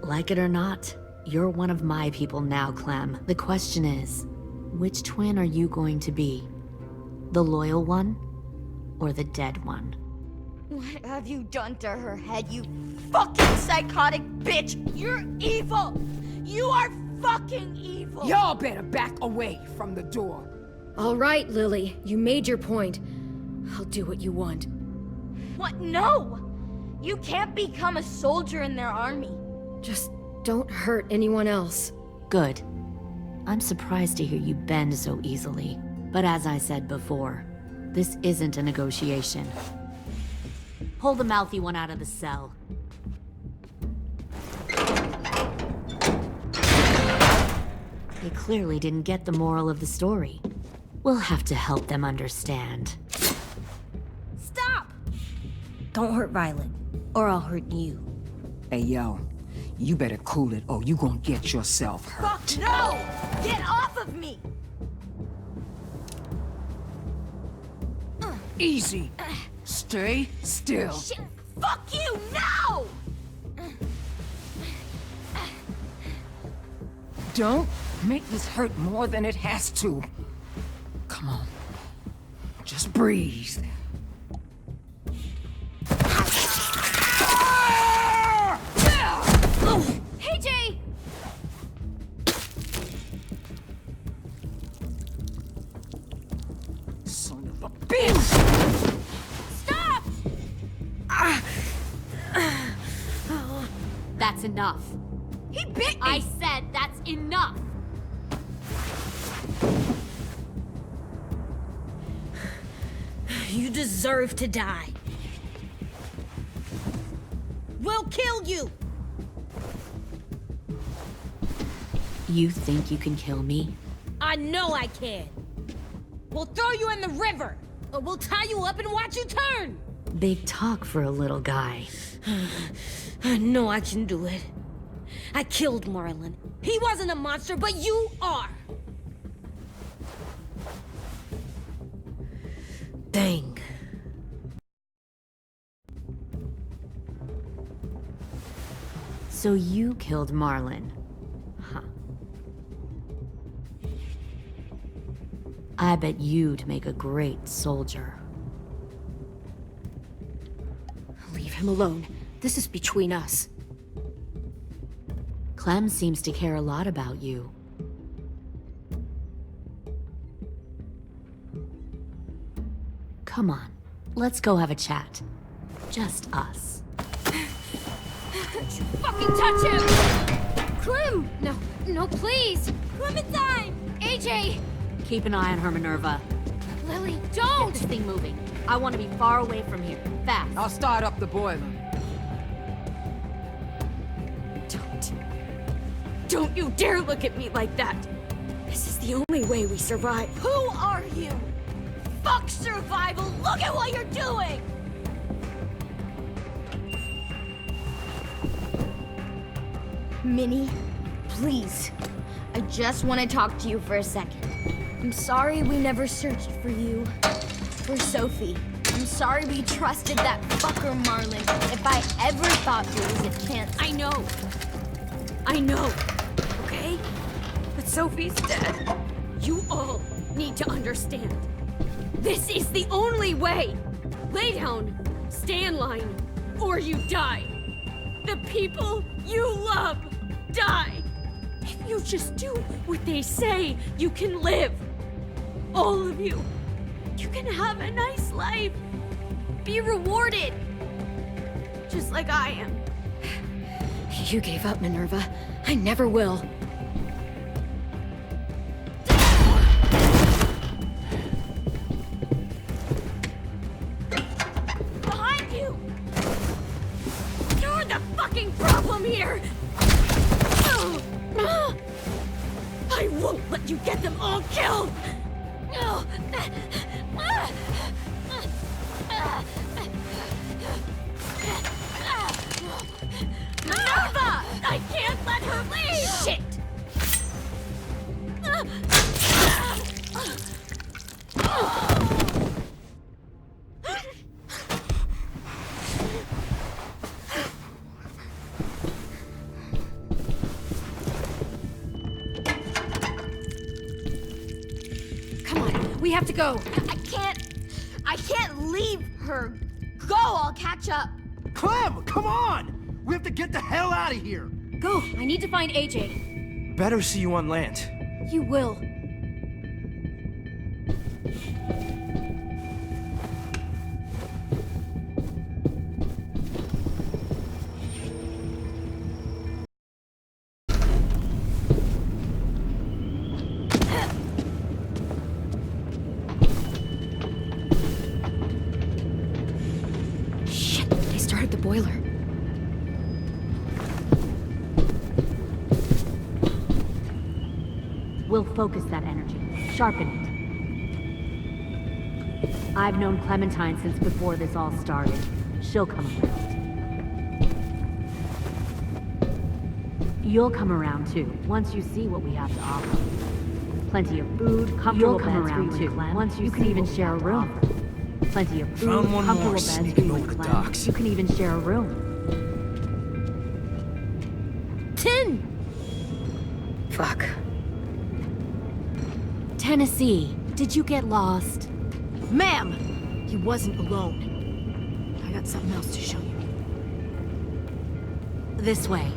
Like it or not, you're one of my people now, Clem. The question is, which twin are you going to be? The loyal one, or the dead one? What have you done to her head, you fucking psychotic bitch? You're evil! You are fucking evil! Y'all better back away from the door. All right, Lily, you made your point. I'll do what you want. What? No! You can't become a soldier in their army. Just don't hurt anyone else. Good. I'm surprised to hear you bend so easily. But as I said before, this isn't a negotiation. Pull the mouthy one out of the cell. They clearly didn't get the moral of the story. We'll have to help them understand. Stop! Don't hurt Violet, or I'll hurt you. Hey, yo. You better cool it, or you gonna get yourself hurt. Fuck no! Get off of me! Easy. Stay still. Shit! Fuck you! No! Don't make this hurt more than it has to. Come on. Just breathe. Hey, Jay! Son of a bitch! Stop! That's enough. He bit me! I said that's enough! You deserve to die. We'll kill you! You think you can kill me? I know I can. We'll throw you in the river, or we'll tie you up and watch you turn. Big talk for a little guy. I know I can do it. I killed Marlon. He wasn't a monster, but you are. Dang. So you killed Marlon. Huh. I bet you'd make a great soldier. Leave him alone. This is between us. Clem seems to care a lot about you. Come on, let's go have a chat. Just us. Fucking touch him! Clem! No, no, please! Clementine! AJ! Keep an eye on her, Minerva. Lily, Get don't! this thing moving. I want to be far away from here. Fast. I'll start up the boiler. Don't you dare look at me like that! This is the only way we survive. Who are you? Fuck survival! Look at what you're doing! Minnie, please. I just want to talk to you for a second. I'm sorry we never searched for you. For Sophie. I'm sorry we trusted that fucker Marlin. If I ever thought there was a chance. I know. Okay? But Sophie's dead. You all need to understand. This is the only way. Lay down, stay in line, or you die. The people you love die. If you just do what they say, you can live. All of you. You can have a nice life. Be rewarded. Just like I am. You gave up, Minerva. I never will. Behind you! You're the fucking problem here! I won't let you get them all killed! Minerva! I can't let her leave! Shit! Come on, we have to go. I can't leave her. Go, I'll catch up. Clem, come on! We have to get the hell out of here! Go, I need to find AJ. Better see you on land. You will. Shit, they started the boiler. We'll focus that energy. Sharpen it. I've known Clementine since before this all started. She'll come around. You'll come around too, once you see what we have to offer. Plenty of food, comfortable beds for you and Clem. Once you can even share a room. Plenty of food, Found one comfortable more beds for sneaking you over and the Clem. docks. You can even share a room. 10! Fuck. Tennessee, did you get lost? Ma'am! He wasn't alone. I got something else to show you. This way.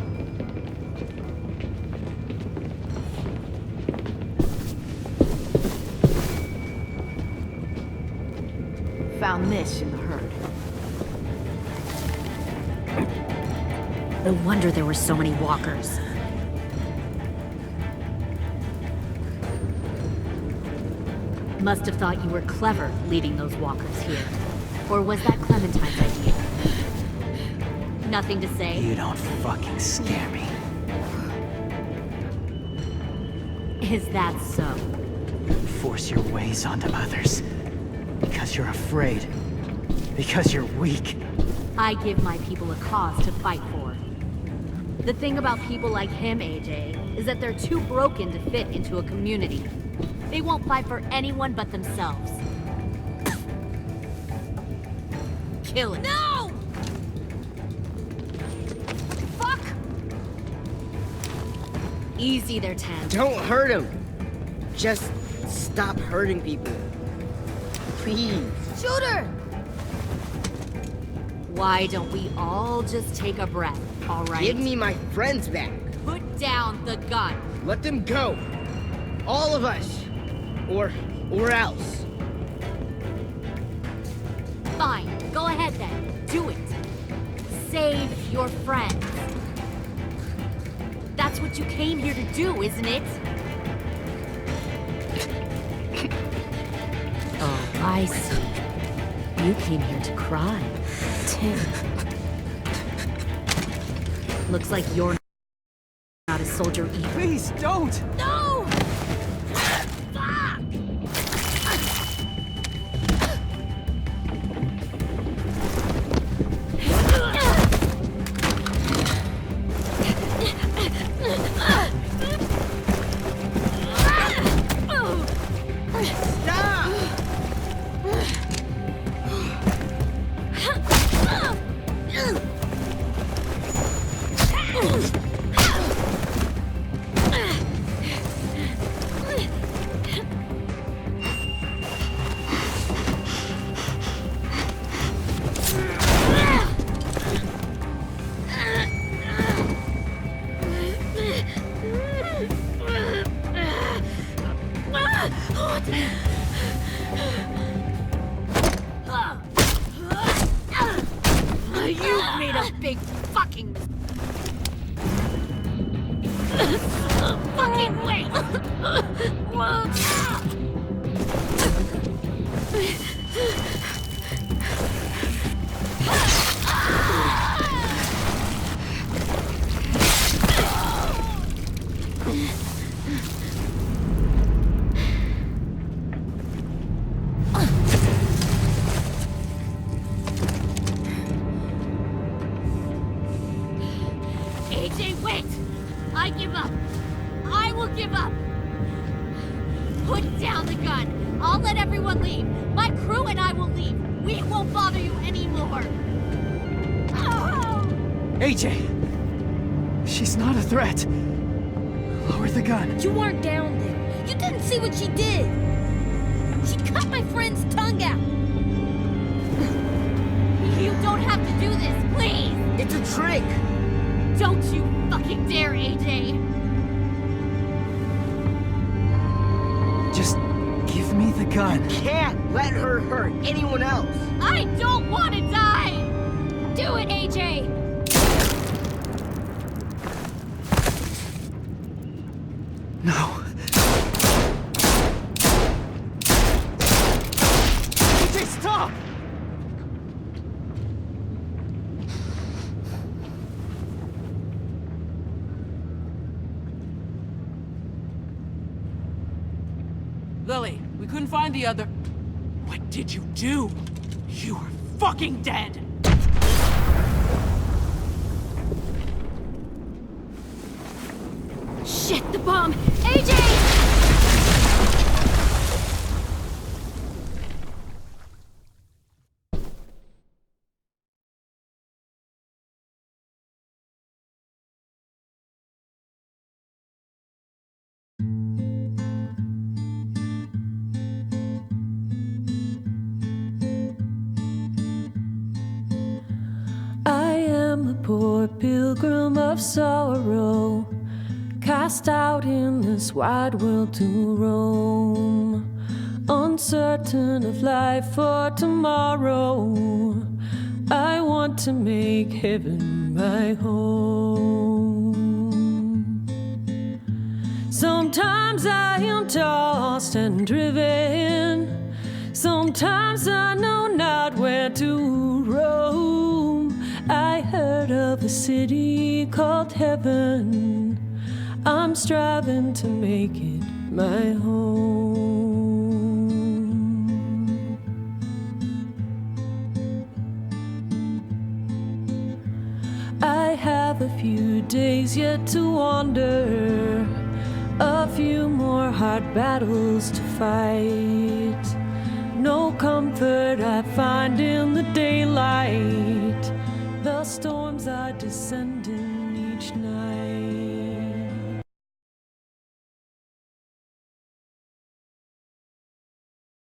Found this in the herd. No wonder there were so many walkers. Must have thought you were clever leading those walkers here. Or was that Clementine's idea? Nothing to say? You don't fucking scare me. Is that so? Force your ways onto others. Because you're afraid. Because you're weak. I give my people a cause to fight for. The thing about people like him, AJ, is that they're too broken to fit into a community. They won't fight for anyone but themselves. Kill it. No! Fuck! Easy there, Ten. Don't hurt him. Just stop hurting people. Please. Shoot her! Why don't we all just take a breath, all right? Give me my friends back. Put down the gun. Let them go. All of us. Or else. Fine. Go ahead then. Do it. Save your friends. That's what you came here to do, isn't it? Oh, I see. You came here to cry. Tim. Looks like you're not a soldier either. Please, don't! No! Fuck! You made a big fucking fucking wait! AJ, wait! I give up. I will give up. Put down the gun. I'll let everyone leave. My crew and I will leave. We won't bother you anymore. Oh! AJ! She's not a threat. Lower the gun. You weren't down there. You didn't see what she did. She cut my friend's tongue out. You don't have to do this, please! It's a trick! Don't you fucking dare, AJ! Just give me the gun. Can't let her hurt anyone else. I don't want to die! Do it, AJ! No. AJ, stop! Lily, we couldn't find the other... What did you do? You are fucking dead! Shit, the bomb! AJ! I am a poor pilgrim of sorrow, cast out in this wide world to roam, uncertain of life for tomorrow. I want to make heaven my home. Sometimes I am tossed and driven, sometimes I know not where to roam. I heard of a city called heaven, I'm striving to make it my home. I have a few days yet to wander, a few more hard battles to fight. No comfort I find in the daylight, the storms are descending.